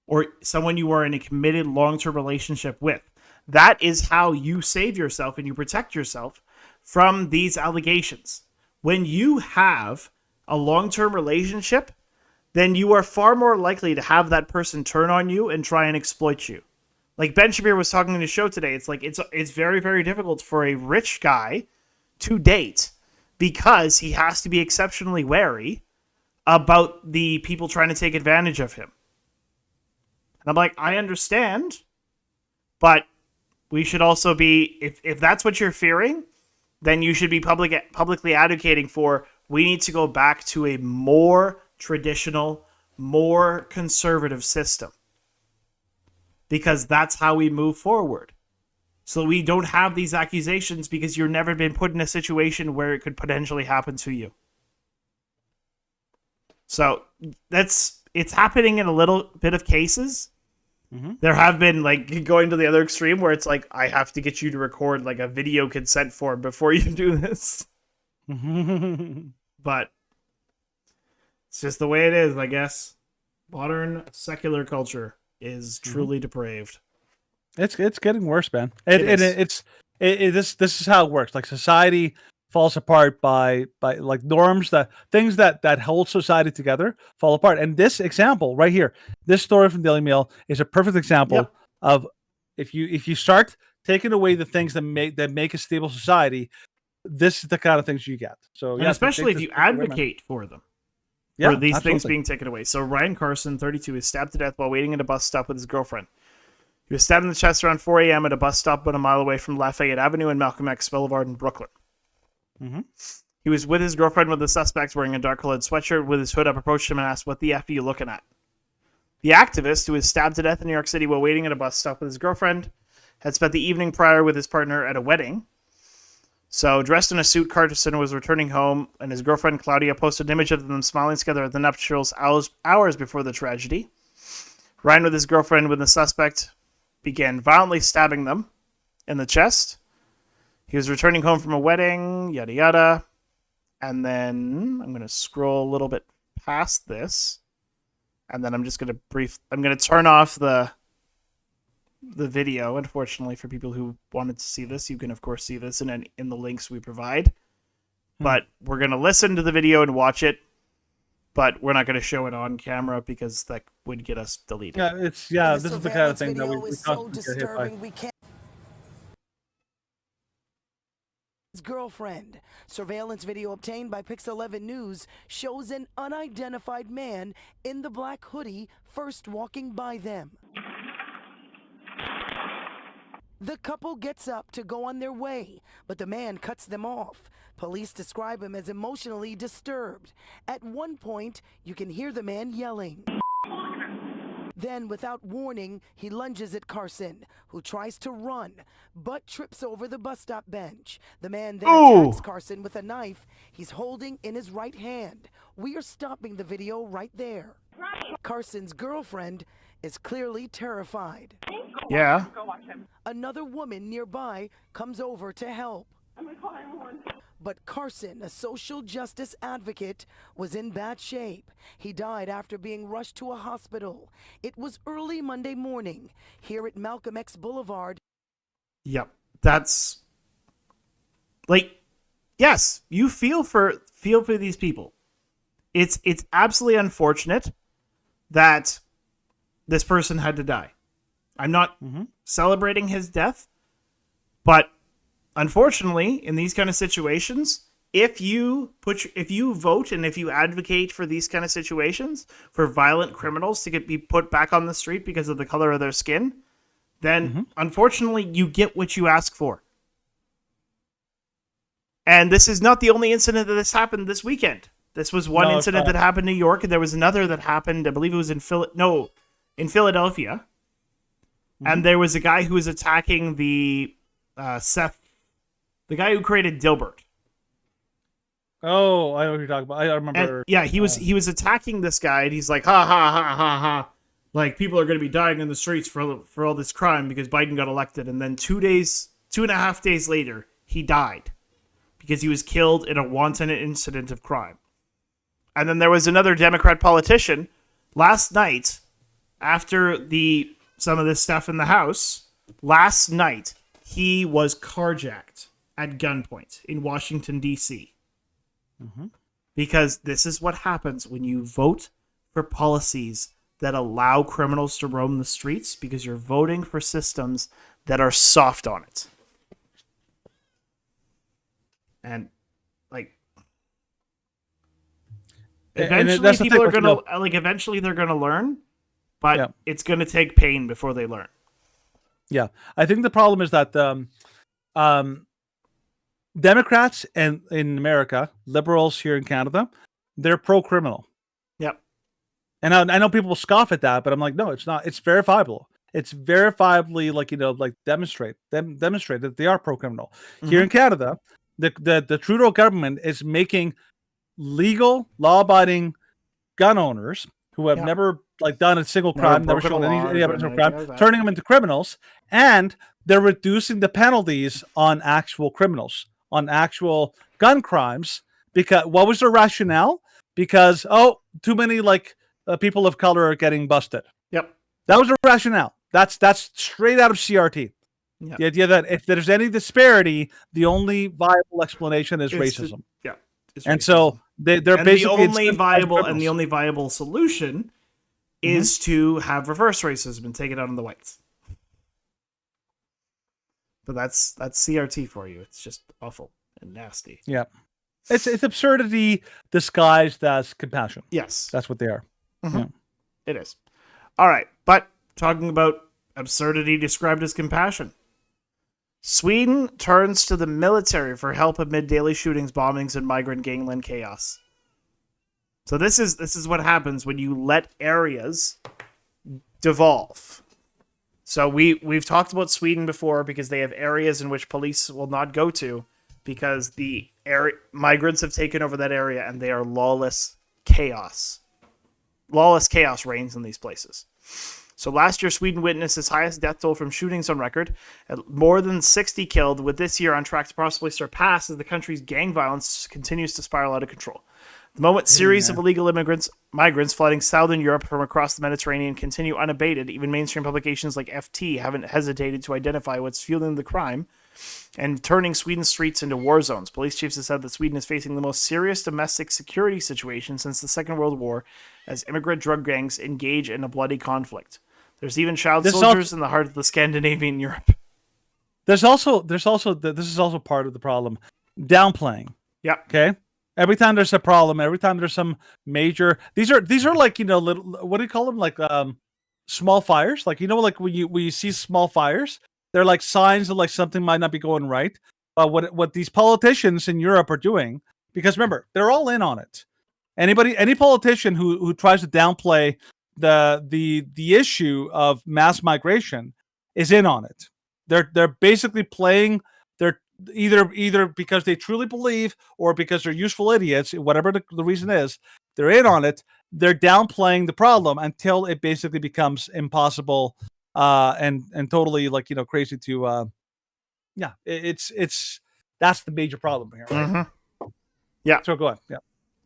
or someone you are in a committed long-term relationship with. That is how you save yourself and you protect yourself from these allegations. When you have a long-term relationship, then you are far more likely to have that person turn on you and try and exploit you. Like Ben Shapiro was talking in the show today, it's like it's very, very difficult for a rich guy to date because he has to be exceptionally wary about the people trying to take advantage of him. And I'm like, I understand, but we should also be, if that's what you're fearing, then you should be publicly advocating for, we need to go back to a more traditional, more conservative system. Because that's how we move forward. So we don't have these accusations because you've never been put in a situation where it could potentially happen to you. So it's happening in a little bit of cases. Mm-hmm. There have been, like, going to the other extreme where it's like, I have to get you to record like a video consent form before you do this. But it's just the way it is, I guess. Modern secular culture is truly depraved. It's getting worse, man. This is how it works. Like, society falls apart by like norms, that things that hold society together fall apart. And this example right here, this story from Daily Mail is a perfect example of if you start taking away the things that make a stable society, this is the kind of things you get. So and especially if you advocate for them. For these things being taken away. So Ryan Carson, 32, is stabbed to death while waiting at a bus stop with his girlfriend. He was stabbed in the chest around 4 a.m. at a bus stop about a mile away from Lafayette Avenue and Malcolm X Boulevard in Brooklyn. Mm-hmm. He was with his girlfriend when the suspect, wearing a dark-colored sweatshirt with his hood up, approached him and asked, "What the F are you looking at?" The activist, who was stabbed to death in New York City while waiting at a bus stop with his girlfriend, had spent the evening prior with his partner at a wedding. So, dressed in a suit, Carson was returning home, and his girlfriend, Claudia, posted an image of them smiling together at the nuptials hours before the tragedy. Ryan, with his girlfriend, when the suspect began violently stabbing them in the chest. He was returning home from a wedding, yada yada. And then I'm going to scroll a little bit past this. And then I'm just going to turn off the video. Unfortunately, for people who wanted to see this, you can of course see this in the links we provide. But we're going to listen to the video and watch it, but we're not going to show it on camera because that would get us deleted. This is the kind of thing that we constantly get hit by. His girlfriend. Surveillance video obtained by Pix 11 News shows an unidentified man in the black hoodie first walking by them. The couple gets up to go on their way, but the man cuts them off. Police describe him as emotionally disturbed. At one point, you can hear the man yelling. Then, without warning, he lunges at Carson, who tries to run, but trips over the bus stop bench. The man then attacks Carson with a knife he's holding in his right hand. We are stopping the video right there. Carson's girlfriend is clearly terrified. Yeah. Another woman nearby comes over to help. But Carson, a social justice advocate, was in bad shape. He died after being rushed to a hospital. It was early Monday morning here at Malcolm X Boulevard. Yep. That's like, yes, you feel for these people. It's absolutely unfortunate that this person had to die. I'm not celebrating his death, but unfortunately, in these kind of situations, if you vote and if you advocate for these kind of situations, for violent criminals to be put back on the street because of the color of their skin, then unfortunately you get what you ask for. And this is not the only incident that this happened this weekend. This was one incident that happened in New York, and there was another that happened, I believe it was in Philadelphia, And there was a guy who was attacking the the guy who created Dilbert. Oh, I know what you're talking about. I remember. And yeah, he was attacking this guy, and he's like, ha ha ha ha ha, like people are going to be dying in the streets for all this crime because Biden got elected. And then 2.5 days later, he died because he was killed in a wanton incident of crime. And then there was another Democrat politician last night, after some of this stuff in the House. Last night, he was carjacked at gunpoint in Washington, D.C. Because this is what happens when you vote for policies that allow criminals to roam the streets, because you're voting for systems that are soft on it. And like eventually people are gonna eventually they're gonna learn, but it's gonna take pain before they learn. Yeah, I think the problem is that Democrats in America, liberals here in Canada, they're pro-criminal. Yep. And I know people scoff at that, but I'm like, no, it's not. It's verifiable. It's verifiably demonstrate that they are pro-criminal. Here in Canada, the Trudeau government is making legal, law-abiding gun owners who have never done a single crime, never shown any evidence of crime, turning them into criminals, and they're reducing the penalties on actual criminals, on actual gun crimes. Because what was their rationale? Because too many people of color are getting busted. Yep, that was the rationale. That's straight out of CRT. Yep. The idea that if there's any disparity, the only viable explanation is racism. And so they're basically the only viable solution is to have reverse racism and take it out on the whites. But that's CRT for you. It's just awful and nasty. Yeah, it's absurdity disguised as compassion. Yes, that's what they are. Yeah. It is. All right, but talking about absurdity described as compassion, Sweden turns to the military for help amid daily shootings, bombings, and migrant gangland chaos. So this is what happens when you let areas devolve. So we've talked about Sweden before because they have areas in which police will not go to because the migrants have taken over that area and they are lawless chaos. Lawless chaos reigns in these places. So last year, Sweden witnessed its highest death toll from shootings on record, at more than 60 killed, with this year on track to possibly surpass as the country's gang violence continues to spiral out of control. The moment series of illegal migrants flooding southern Europe from across the Mediterranean continue unabated, even mainstream publications like FT haven't hesitated to identify what's fueling the crime and turning Sweden's streets into war zones. Police chiefs have said that Sweden is facing the most serious domestic security situation since the Second World War as immigrant drug gangs engage in a bloody conflict. There's even child soldiers in the heart of the Scandinavian Europe. This is also part of the problem. Downplaying. Yeah. Okay. Every time there's a problem, every time there's some major, these are little, what do you call them? Small fires. When you see small fires, they're like signs of something might not be going right. But what these politicians in Europe are doing, because remember, they're all in on it. Any politician who tries to downplay the issue of mass migration is in on it. They're basically playing. They're either because they truly believe or because they're useful idiots, whatever the reason is, they're in on it. They're downplaying the problem until it basically becomes impossible and totally crazy to it's that's the major problem here, right? Yeah. So go on. Yeah.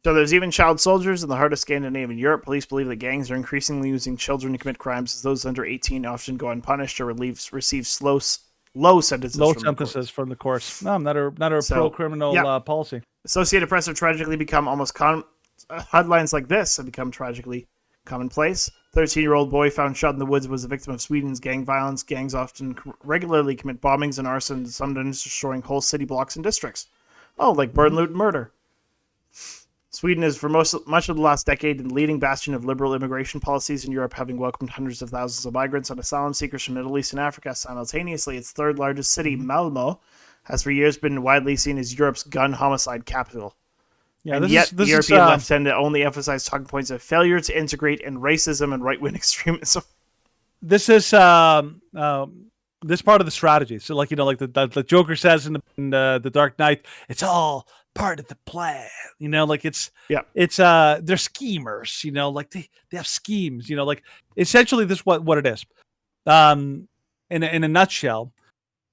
So there's even child soldiers in the heart of Scandinavian Europe. Police believe that gangs are increasingly using children to commit crimes, as those under 18 often go unpunished or receive low sentences from the courts. No, not a pro-criminal policy. Associated Press have tragically become almost headlines like this have become tragically commonplace. 13-year-old boy found shot in the woods was a victim of Sweden's gang violence. Gangs often regularly commit bombings and arson, sometimes destroying whole city blocks and districts. Oh, like burn, loot, and murder. Sweden is, for much of the last decade, the leading bastion of liberal immigration policies in Europe, having welcomed hundreds of thousands of migrants and asylum seekers from Middle East and Africa. Simultaneously, its third largest city, Malmö, has for years been widely seen as Europe's gun homicide capital. Yeah, and yet the European left tend to only emphasize talking points of failure to integrate and racism and right-wing extremism. this is this part of the strategy. So, like like the Joker says in the Dark Knight, it's all part of the plan. Like it's they're schemers. Like they have schemes. Like essentially this is what it is. In a nutshell,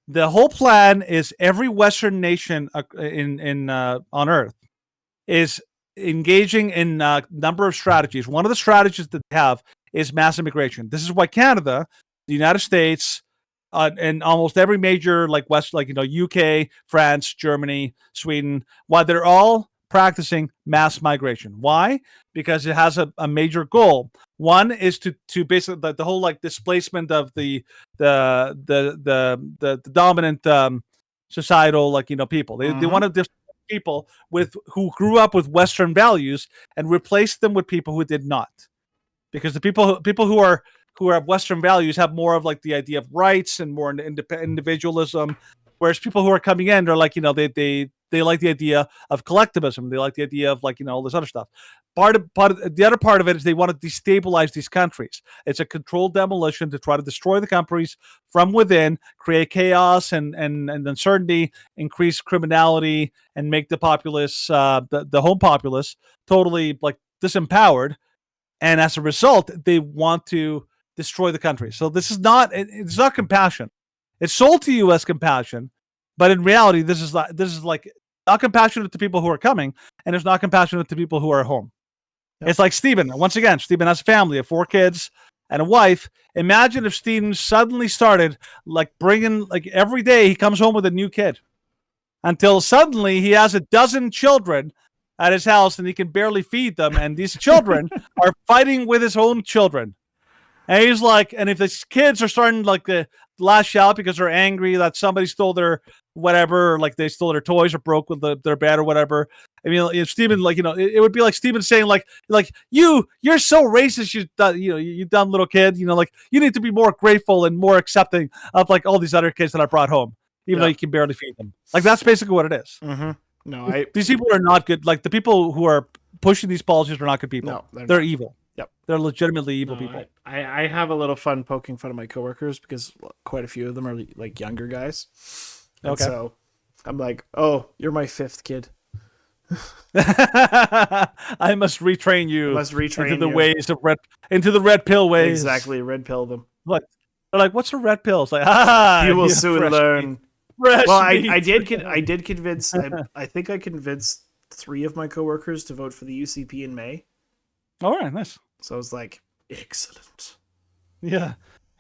the whole plan is every Western nation in on Earth is engaging in a number of strategies. One of the strategies that they have is mass immigration. This is why Canada, the United States, and almost every major UK, France, Germany, Sweden, why they're all practicing mass migration. Why? Because it has a major goal. One is to basically the whole displacement of the dominant societal people. They want to displace people who grew up with Western values and replace them with people who did not. Because the people who have Western values have more of the idea of rights and more individualism, whereas people who are coming in are they like the idea of collectivism. They like the idea of all this other stuff. The other part of it is they want to destabilize these countries. It's a controlled demolition to try to destroy the countries from within, create chaos and uncertainty, increase criminality, and make the populace, the home populace, totally disempowered. And as a result, they want to destroy the country. So it's not compassion. It's sold to you as compassion, but in reality, this is not compassionate to people who are coming, and it's not compassionate to people who are at home. Yep. It's like Stephen. Once again, Stephen has a family of 4 kids and a wife. Imagine if Stephen suddenly started bringing every day he comes home with a new kid, until suddenly he has a dozen children at his house and he can barely feed them, and these children are fighting with his own children. And he's and if his kids are starting to lash out because they're angry that somebody stole their whatever, or they stole their toys or broke with their bed or whatever. I mean, if Stephen, it would be like Stephen saying you're so racist, you dumb little kid, you need to be more grateful and more accepting of all these other kids that I brought home, even though you can barely feed them. That's basically what it is. Mm-hmm. No, these people are not good. The people who are pushing these policies are not good people. No, they're evil. Yep. They're legitimately evil people. I have a little fun poking fun of my coworkers because quite a few of them are younger guys. And okay. So I'm like, oh, you're my 5th kid. I must retrain you. Into the ways of into the red pill ways. Exactly, red pill them. They're what's a red pill? It's you will soon learn. I did convince. I think I convinced 3 of my coworkers to vote for the UCP in May. All right, nice. So I was like, excellent. Yeah.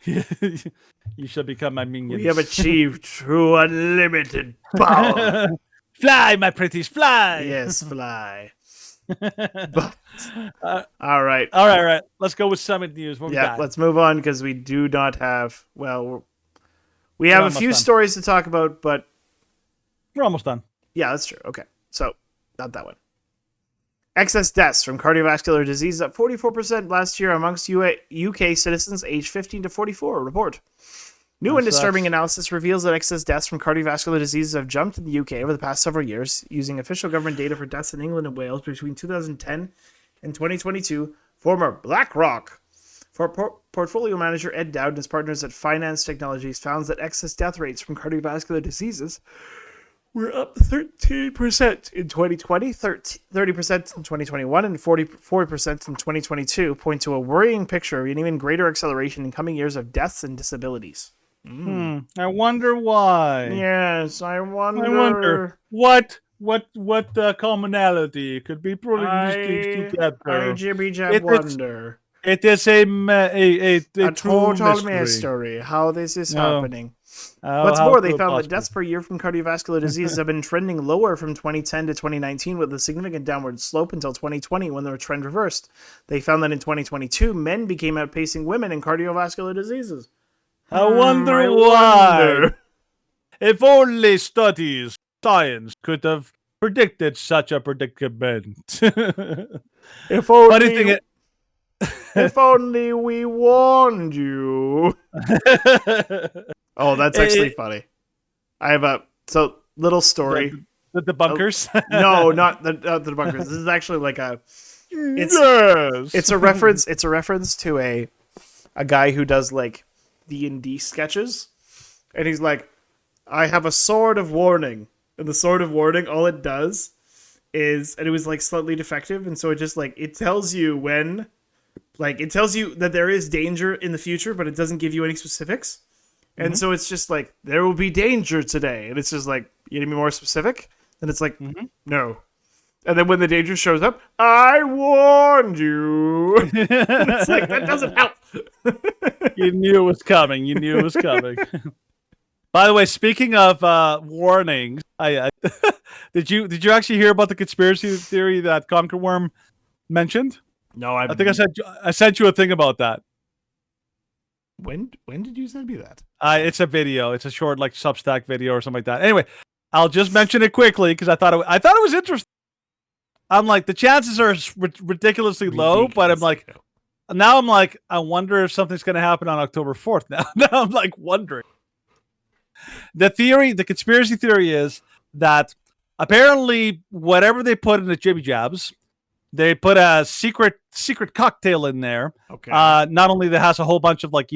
You shall become my minions. We have achieved true unlimited power. Fly, my pretties, fly. Yes, fly. But, all right. All right. Let's go with Summit News. Let's move on because we do not have. Well, we have a few stories to talk about, but we're almost done. Yeah, that's true. Okay, so not that one. Excess deaths from cardiovascular disease up 44% last year amongst UK citizens aged 15 to 44, report. New and disturbing analysis reveals that excess deaths from cardiovascular diseases have jumped in the UK over the past several years, using official government data for deaths in England and Wales between 2010 and 2022. Former BlackRock portfolio manager Ed Dowd and his partners at Finance Technologies found that excess death rates from cardiovascular diseases were up 13% in 2020, 30% in 2021, and 44% in 2022, point to a worrying picture of an even greater acceleration in coming years of deaths and disabilities. I wonder why. Yes, I wonder. What commonality could be putting these things together? I wonder. It is a total mystery how this is happening. What's more, they found that deaths per year from cardiovascular diseases have been trending lower from 2010 to 2019 with a significant downward slope until 2020 when the trend reversed. They found that in 2022, men became outpacing women in cardiovascular diseases. I wonder why. If only science could have predicted such a predicament. If only... If only we warned you. Oh, that's actually funny. I have a little story. The bunkers? No, not the bunkers. This is actually it's a reference. It's a reference to a a guy who does like D&D sketches, and he's like, I have a sword of warning, and the sword of warning, all it does is, and it was like slightly defective, and so it just like, it tells you when, like, it tells you that there is danger in the future, but it doesn't give you any specifics. And so it's just like, there will be danger today. And it's just like, you need to be more specific? And it's like, no. And then when the danger shows up, I warned you. It's like, that doesn't help. You knew it was coming. You knew it was coming. By the way, speaking of warnings, I did you actually hear about the conspiracy theory that Conquer Worm mentioned? No, I think I sent you a thing about that. When did you send me that? It's a video. It's a short like Substack video or something like that. Anyway, I'll just mention it quickly because I thought it was interesting. I'm like, the chances are ridiculously low, but I'm like, now I'm like, I wonder if something's going to happen on October 4th now. Now I'm like wondering. The conspiracy theory is that apparently whatever they put in the jibby jabs, they put a secret cocktail in there. Okay. Not only that has a whole bunch of like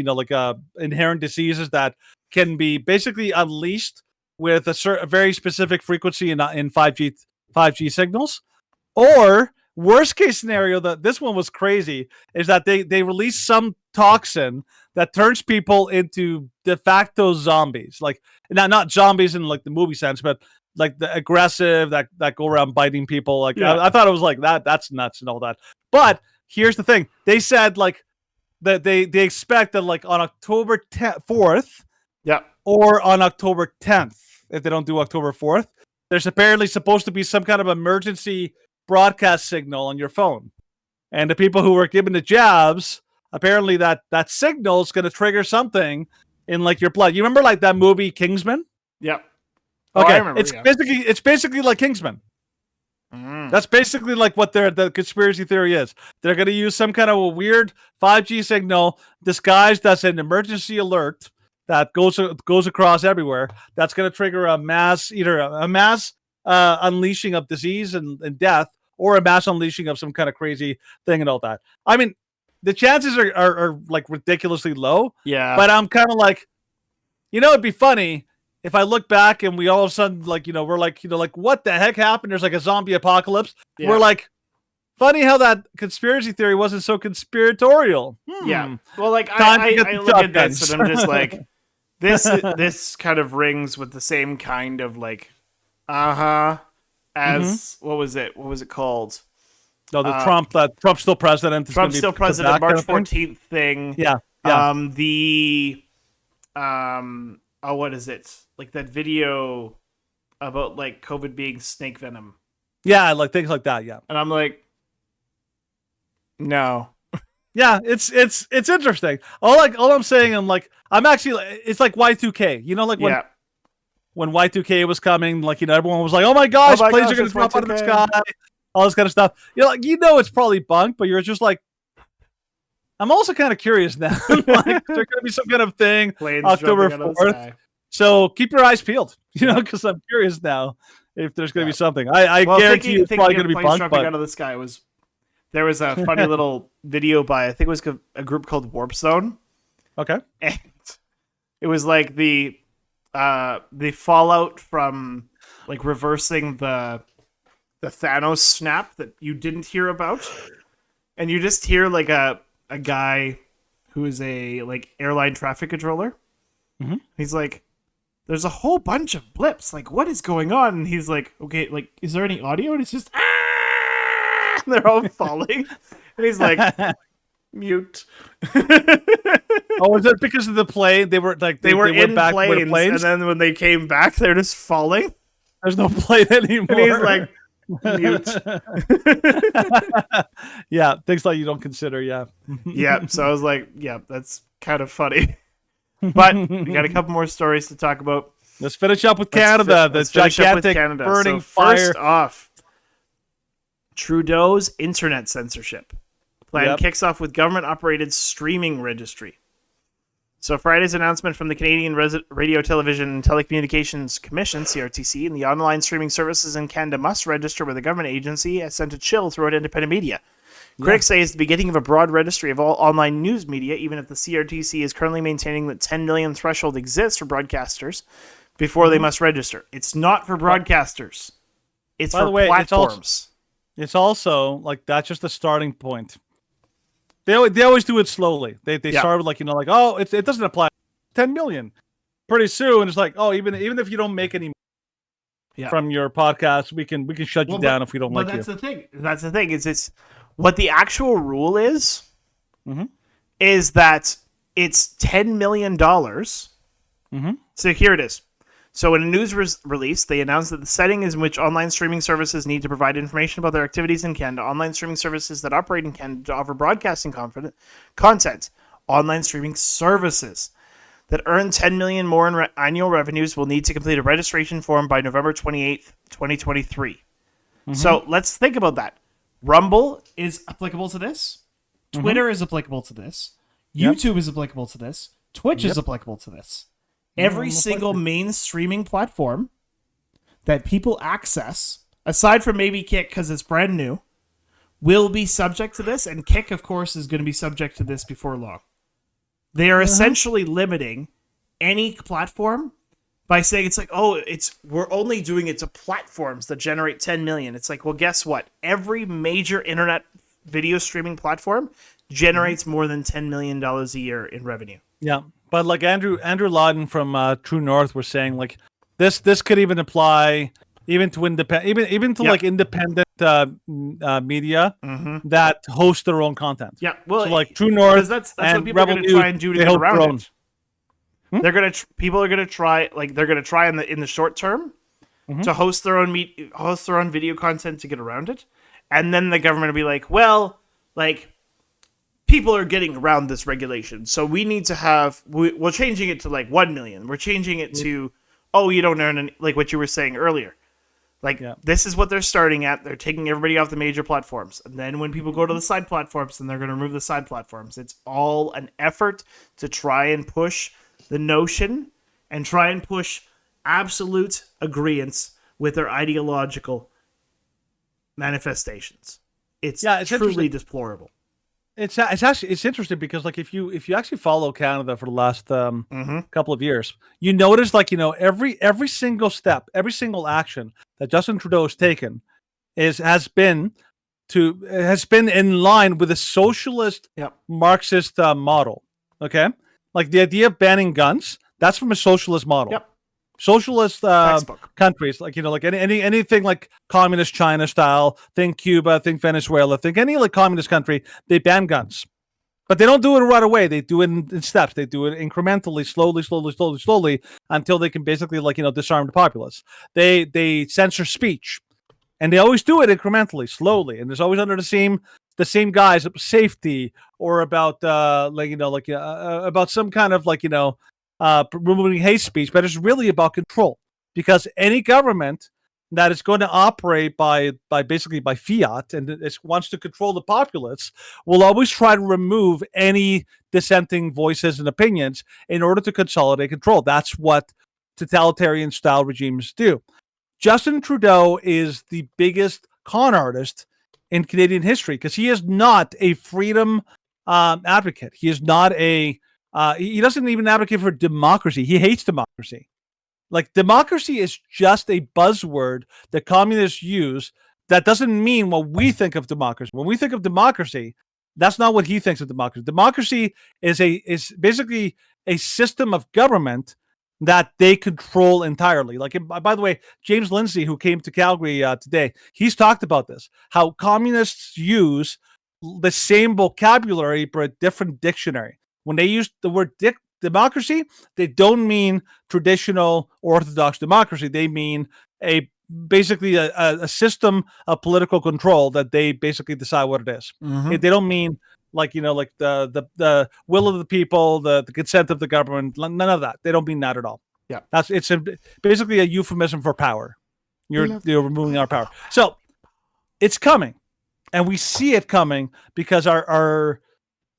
inherent diseases that can be basically unleashed with a very specific frequency in 5G signals, or worst case scenario, that this one was crazy, is that they release some toxin that turns people into de facto zombies, like not zombies in like the movie sense, but like the aggressive that go around biting people. Like I thought it was like that's nuts and all that. But here's the thing: they said like that they expect that like on October 4th, or on October 10th, if they don't do October 4th, there's apparently supposed to be some kind of emergency broadcast signal on your phone, and the people who were given the jabs, apparently that signal is going to trigger something in like your blood. You remember like that movie Kingsman? Yep. Okay, I remember, it's basically like Kingsman. That's basically like what the conspiracy theory is. They're going to use some kind of a weird 5G signal disguised as an emergency alert that goes across everywhere. That's going to trigger a mass unleashing of disease and death, or a mass unleashing of some kind of crazy thing and all that. I mean, the chances are like ridiculously low. Yeah. But I'm kind of like, it'd be funny if I look back and we all of a sudden, like, we're like, like, what the heck happened? There's like a zombie apocalypse. Yeah. We're like, funny how that conspiracy theory wasn't so conspiratorial. Yeah. Well, like, I look at this and I'm just like, this kind of rings with the same kind of like, as, what was it called? No, Trump's still president. Trump's still president, March 14th thing. Yeah. What is it? Like that video about like COVID being snake venom. Yeah, like things like that. Yeah. And I'm like, no. Yeah, it's interesting. All I'm saying, I'm actually, it's like Y2K. Like when Y2K was coming, like everyone was like, oh my gosh, planes are gonna drop out of the sky, all this kind of stuff. It's probably bunk, but you're just like, I'm also kind of curious now. Like, there's gonna be some kind of thing planes October 4th. So keep your eyes peeled, because I'm curious now if there's going to be something. I guarantee it's probably going to be bunk. But out of the sky there was a funny little video by, I think it was a group called Warp Zone. Okay, and it was like the fallout from like reversing the Thanos snap that you didn't hear about, and you just hear like a guy who is a like airline traffic controller. Mm-hmm. He's like, there's a whole bunch of blips. Like, what is going on? And he's like, okay, like, is there any audio? And it's just, and they're all falling. And he's like, mute. Oh, is that because of the plane? They were like, they were in back planes, and then when they came back, they're just falling. There's no plane anymore. And he's like, mute. Yeah, things like you don't consider. Yeah. Yeah. So I was like, yeah, that's kind of funny. But we got a couple more stories to talk about. Let's finish up with Canada. The gigantic burning fire. First off, Trudeau's internet censorship plan kicks off with government-operated streaming registry. So Friday's announcement from the Canadian Radio, Television and Telecommunications Commission, CRTC, and the online streaming services in Canada must register with a government agency has sent a chill throughout independent media. Critics say it's the beginning of a broad registry of all online news media, even if the CRTC is currently maintaining that 10 million threshold exists for broadcasters before they must register. It's not for broadcasters. It's By for the way, platforms. It's also like that's just a starting point. They always do it slowly. They start with like oh it doesn't apply 10 million. Pretty soon it's like, oh, even if you don't make any from your podcast, we can shut you down if we don't like you. That's the thing. That's the thing. It's what the actual rule is. Is that it's $10 million. So here it is. So in a news release, they announced that the settings in which online streaming services need to provide information about their activities in Canada, online streaming services that operate in Canada to offer broadcasting content, online streaming services that earn $10 million more in annual revenues will need to complete a registration form by November 28th, 2023. So let's think about that. Rumble is applicable to this. Twitter is applicable to this. YouTube is applicable to this. Twitch is applicable to this. Every single main streaming platform that people access, aside from maybe Kick because it's brand new, will be subject to this. And Kick, of course, is going to be subject to this before long. They are essentially limiting any platform by saying it's like, oh, we're only doing it to platforms that generate 10 million. It's like, well, guess what? Every major internet video streaming platform generates more than $10 million a year in revenue. Yeah, but like Andrew Lawden from True North was saying, like this could even apply even to independent like independent media that host their own content. Yeah, well, so like True North, that's and what people are going to try and do to get around it. They're people are gonna try in the short term to host their own video content to get around it, and then the government will be like, well, like people are getting around this regulation, so we need to have we're changing it to like 1 million. We're changing it to you don't earn any, like what you were saying earlier. Like this is what they're starting at. They're taking everybody off the major platforms, and then when people go to the side platforms, then they're going to remove the side platforms. It's all an effort to try and push the notion and try and push absolute agreeance with their ideological manifestations. It's truly deplorable. It's interesting because like if you actually follow Canada for the last couple of years, you notice like every single step, every single action that Justin Trudeau has taken has been in line with a socialist Marxist model. Okay, like the idea of banning guns, that's from a socialist model. Yep. Socialist countries, like like anything like communist China style, think Cuba, think Venezuela, think any like communist country, they ban guns, but they don't do it right away. They do it in steps. They do it incrementally, slowly, until they can basically disarm the populace. They censor speech, and they always do it incrementally, slowly, and there's always under the same guise of safety or about about some kind of removing hate speech, but it's really about control, because any government that is going to operate by fiat and it wants to control the populace will always try to remove any dissenting voices and opinions in order to consolidate control. That's what totalitarian style regimes do. Justin Trudeau is the biggest con artist in Canadian history because he is not a freedom advocate. He is not he doesn't even advocate for democracy. He hates democracy. Like, democracy is just a buzzword that communists use that doesn't mean what we think of democracy. When we think of democracy, that's not what he thinks of democracy. Democracy is basically a system of government that they control entirely. Like, by the way, James Lindsay, who came to Calgary today, he's talked about this, how communists use the same vocabulary but a different dictionary. When they use the word democracy, they don't mean traditional orthodox democracy. They mean basically a system of political control that they basically decide what it is. They don't mean like the will of the people, the consent of the government. None of that. They don't mean that at all. Yeah, it's basically a euphemism for power. You're removing our power. So it's coming, and we see it coming because our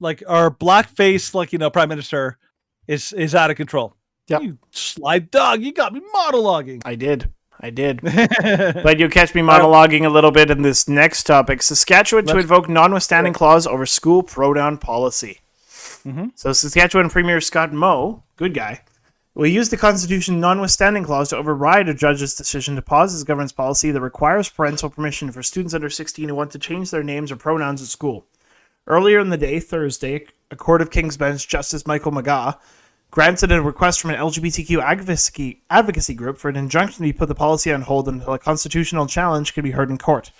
blackface, prime minister is out of control. Yeah. You sly dog, you got me monologuing. I did. I did. But you'll catch me monologuing a little bit in this next topic. Saskatchewan to invoke notwithstanding clause over school pronoun policy. So Saskatchewan Premier Scott Moe, good guy, will use the Constitution notwithstanding clause to override a judge's decision to pause his government's policy that requires parental permission for students under 16 who want to change their names or pronouns at school. Earlier in the day, Thursday, a Court of King's Bench Justice Michael McGaugh granted a request from an LGBTQ advocacy group for an injunction to put the policy on hold until a constitutional challenge could be heard in court.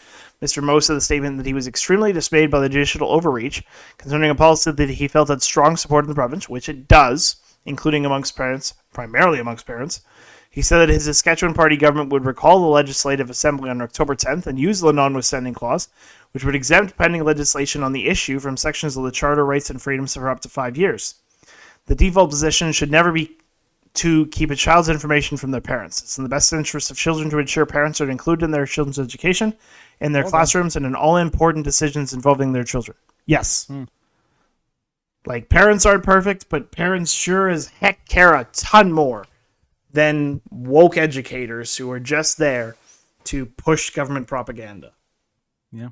Mr. Moe said in the statement that he was extremely dismayed by the judicial overreach concerning a policy that he felt had strong support in the province, which it does, including amongst parents, primarily amongst parents. He said that his Saskatchewan party government would recall the Legislative Assembly on October 10th and use the notwithstanding clause, which would exempt pending legislation on the issue from sections of the Charter rights and freedoms for up to 5 years. The default position should never be to keep a child's information from their parents. It's in the best interest of children to ensure parents are included in their children's education, in their classrooms, and in all important decisions involving their children. Yes. Like, parents aren't perfect, but parents sure as heck care a ton more than woke educators who are just there to push government propaganda. Yeah.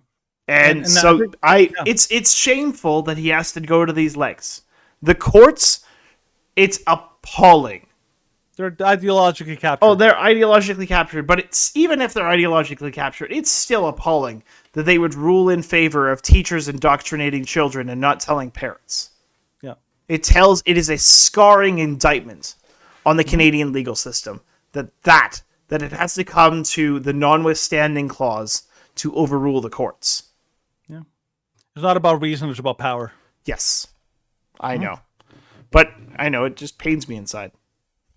And so it's shameful that he has to go to these lengths. The courts, it's appalling. They're ideologically captured. Oh, they're ideologically captured, but it's even if they're ideologically captured, it's still appalling that they would rule in favor of teachers indoctrinating children and not telling parents. Yeah. It is a scarring indictment on the Canadian legal system that it has to come to the notwithstanding clause to overrule the courts. Yeah. It's not about reason, it's about power. Yes. I know. But I know it just pains me inside.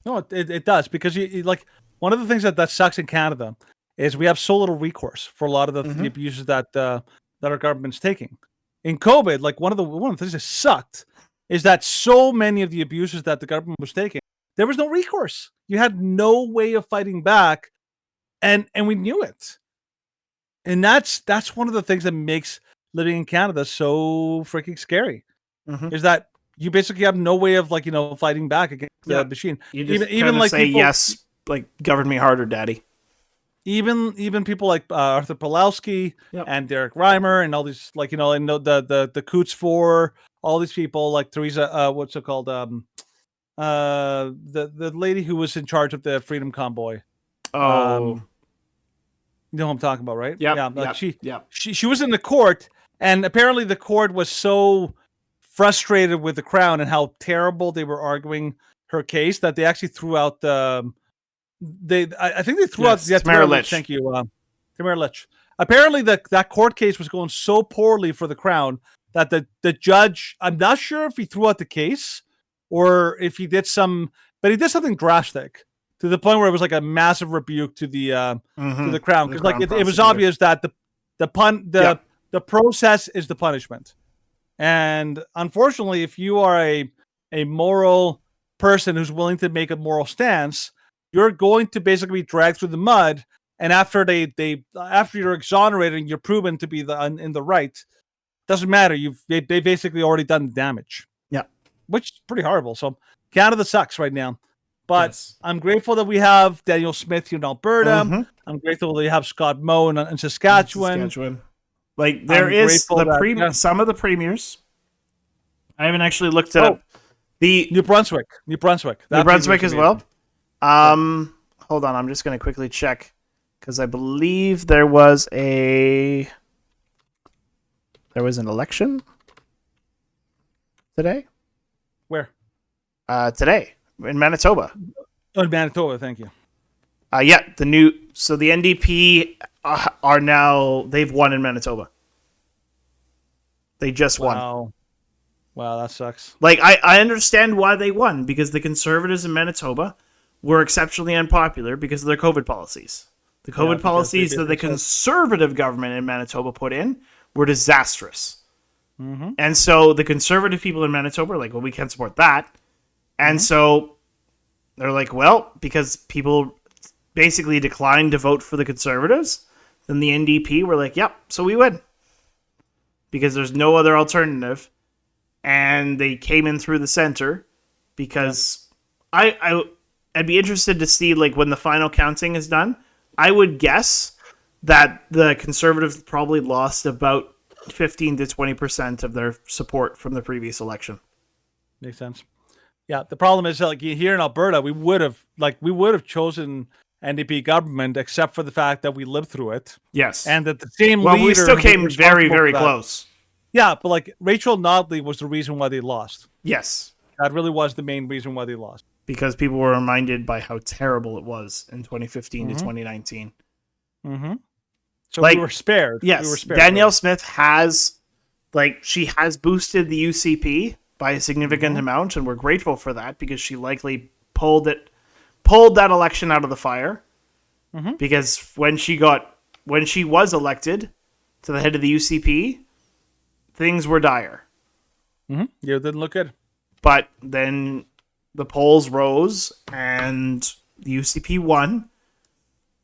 No, it does, because you like, one of the things that sucks in Canada is we have so little recourse for a lot of the abuses that our government's taking. In COVID, like one of the things that sucked is that so many of the abuses that the government was taking, there was no recourse. You had no way of fighting back, and we knew it. And that's one of the things that makes living in Canada so freaking scary. Is that you basically have no way of fighting back against the machine. You just even like say people, yes, like govern me harder, daddy. Even people like Arthur Pawlowski and Derek Reimer and all these and the Coots for all these people like Teresa what's it called the lady who was in charge of the Freedom Convoy. You know what I'm talking about, right? She was in the court, and apparently the court was so frustrated with the Crown and how terrible they were arguing her case that they actually threw out I think they threw out Tamara Lich. Thank you, Tamara Lich. Apparently that court case was going so poorly for the Crown that the judge, I'm not sure if he threw out the case or if he did but he did something drastic to the point where it was like a massive rebuke to the Crown, because like it was obvious that the process is the punishment. And unfortunately, if you are a moral person who's willing to make a moral stance, you're going to basically be dragged through the mud. And after after you're exonerated and you're proven to be in the right, doesn't matter. They basically already done the damage. Yeah, which is pretty horrible. So Canada sucks right now. But I'm grateful that we have Daniel Smith here in Alberta. I'm grateful that we have Scott Moe in Saskatchewan. Like there is some of the premiers. I haven't actually looked it up. The New Brunswick as well. Hold on, I'm just going to quickly check because I believe there was an election today. Where? Today in Manitoba. Oh, in Manitoba, thank you. The NDP they've won in Manitoba. They just won. Wow, that sucks. Like, I understand why they won, because the Conservatives in Manitoba were exceptionally unpopular because of their COVID policies. The COVID policies that the Conservative government in Manitoba put in were disastrous. And so the Conservative people in Manitoba are like, well, we can't support that. And so they're like, well, because people basically declined to vote for the Conservatives, then the NDP were like, yep, so we win. Because there's no other alternative. And they came in through the center because I'd be interested to see, like, when the final counting is done, I would guess that the Conservatives probably lost about 15 to 20% of their support from the previous election. Makes sense. Yeah, the problem is like here in Alberta, we would have chosen NDP government except for the fact that we lived through it. Yes. And that the same well, leader we still was came very, responsible very for that. close. Yeah, but like Rachel Notley was the reason why they lost. Yes. That really was the main reason why they lost. Because people were reminded by how terrible it was in 2015 to 2019. Mm-hmm. So Like, we were spared. Yes. We were spared. Danielle Smith has, she has boosted the UCP by a significant amount, and we're grateful for that because she likely pulled that election out of the fire. Because when she was elected to the head of the UCP, things were dire. Yeah, it didn't look good. But then the polls rose and the UCP won.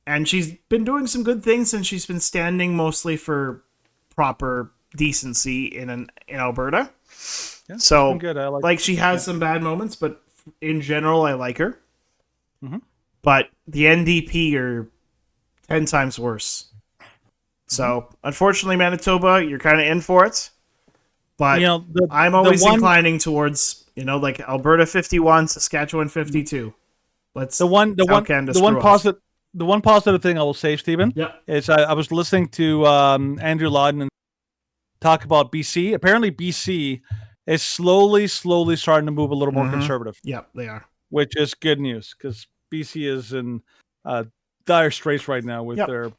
And she's been doing some good things, and she's been standing mostly for proper decency in Alberta. Yeah, So, good. I like she has some bad moments, but in general, I like her. But the NDP are 10 times worse. So, unfortunately, Manitoba, you're kind of in for it. But I'm always inclining towards, like Alberta 51, Saskatchewan 52. The one positive thing I will say, Stephen, is I was listening to Andrew Lawden talk about BC. Apparently, BC is slowly starting to move a little more conservative. Yeah, they are. Which is good news because BC is in dire straits right now with their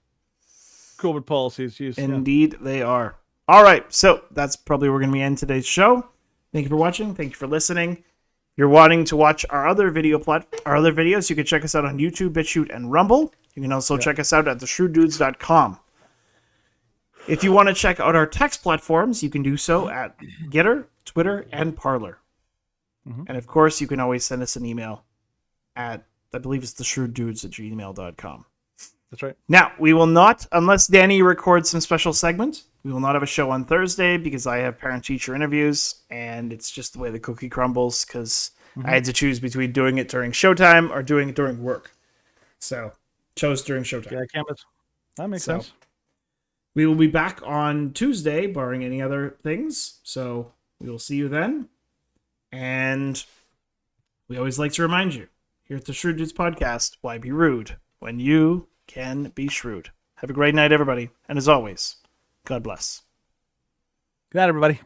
COVID policies. Indeed, they are. All right, so that's probably where we're going to end today's show. Thank you for watching. Thank you for listening. If you're wanting to watch our other videos, you can check us out on YouTube, BitChute, and Rumble. You can also check us out at theshrewddudes.com. If you want to check out our text platforms, you can do so at Getter, Twitter, and Parler. And of course, you can always send us an email at, I believe it's theshrewddudes@gmail.com. That's right. Now, we will not, unless Danny records some special segment, we will not have a show on Thursday because I have parent-teacher interviews, and it's just the way the cookie crumbles because I had to choose between doing it during showtime or doing it during work. So, chose during showtime. Yeah, campus. That makes sense. We will be back on Tuesday, barring any other things. So, we will see you then. And we always like to remind you, here at the Shrewd Dudes Podcast, why be rude when you can be shrewd? Have a great night, everybody. And as always, God bless. Good night, everybody.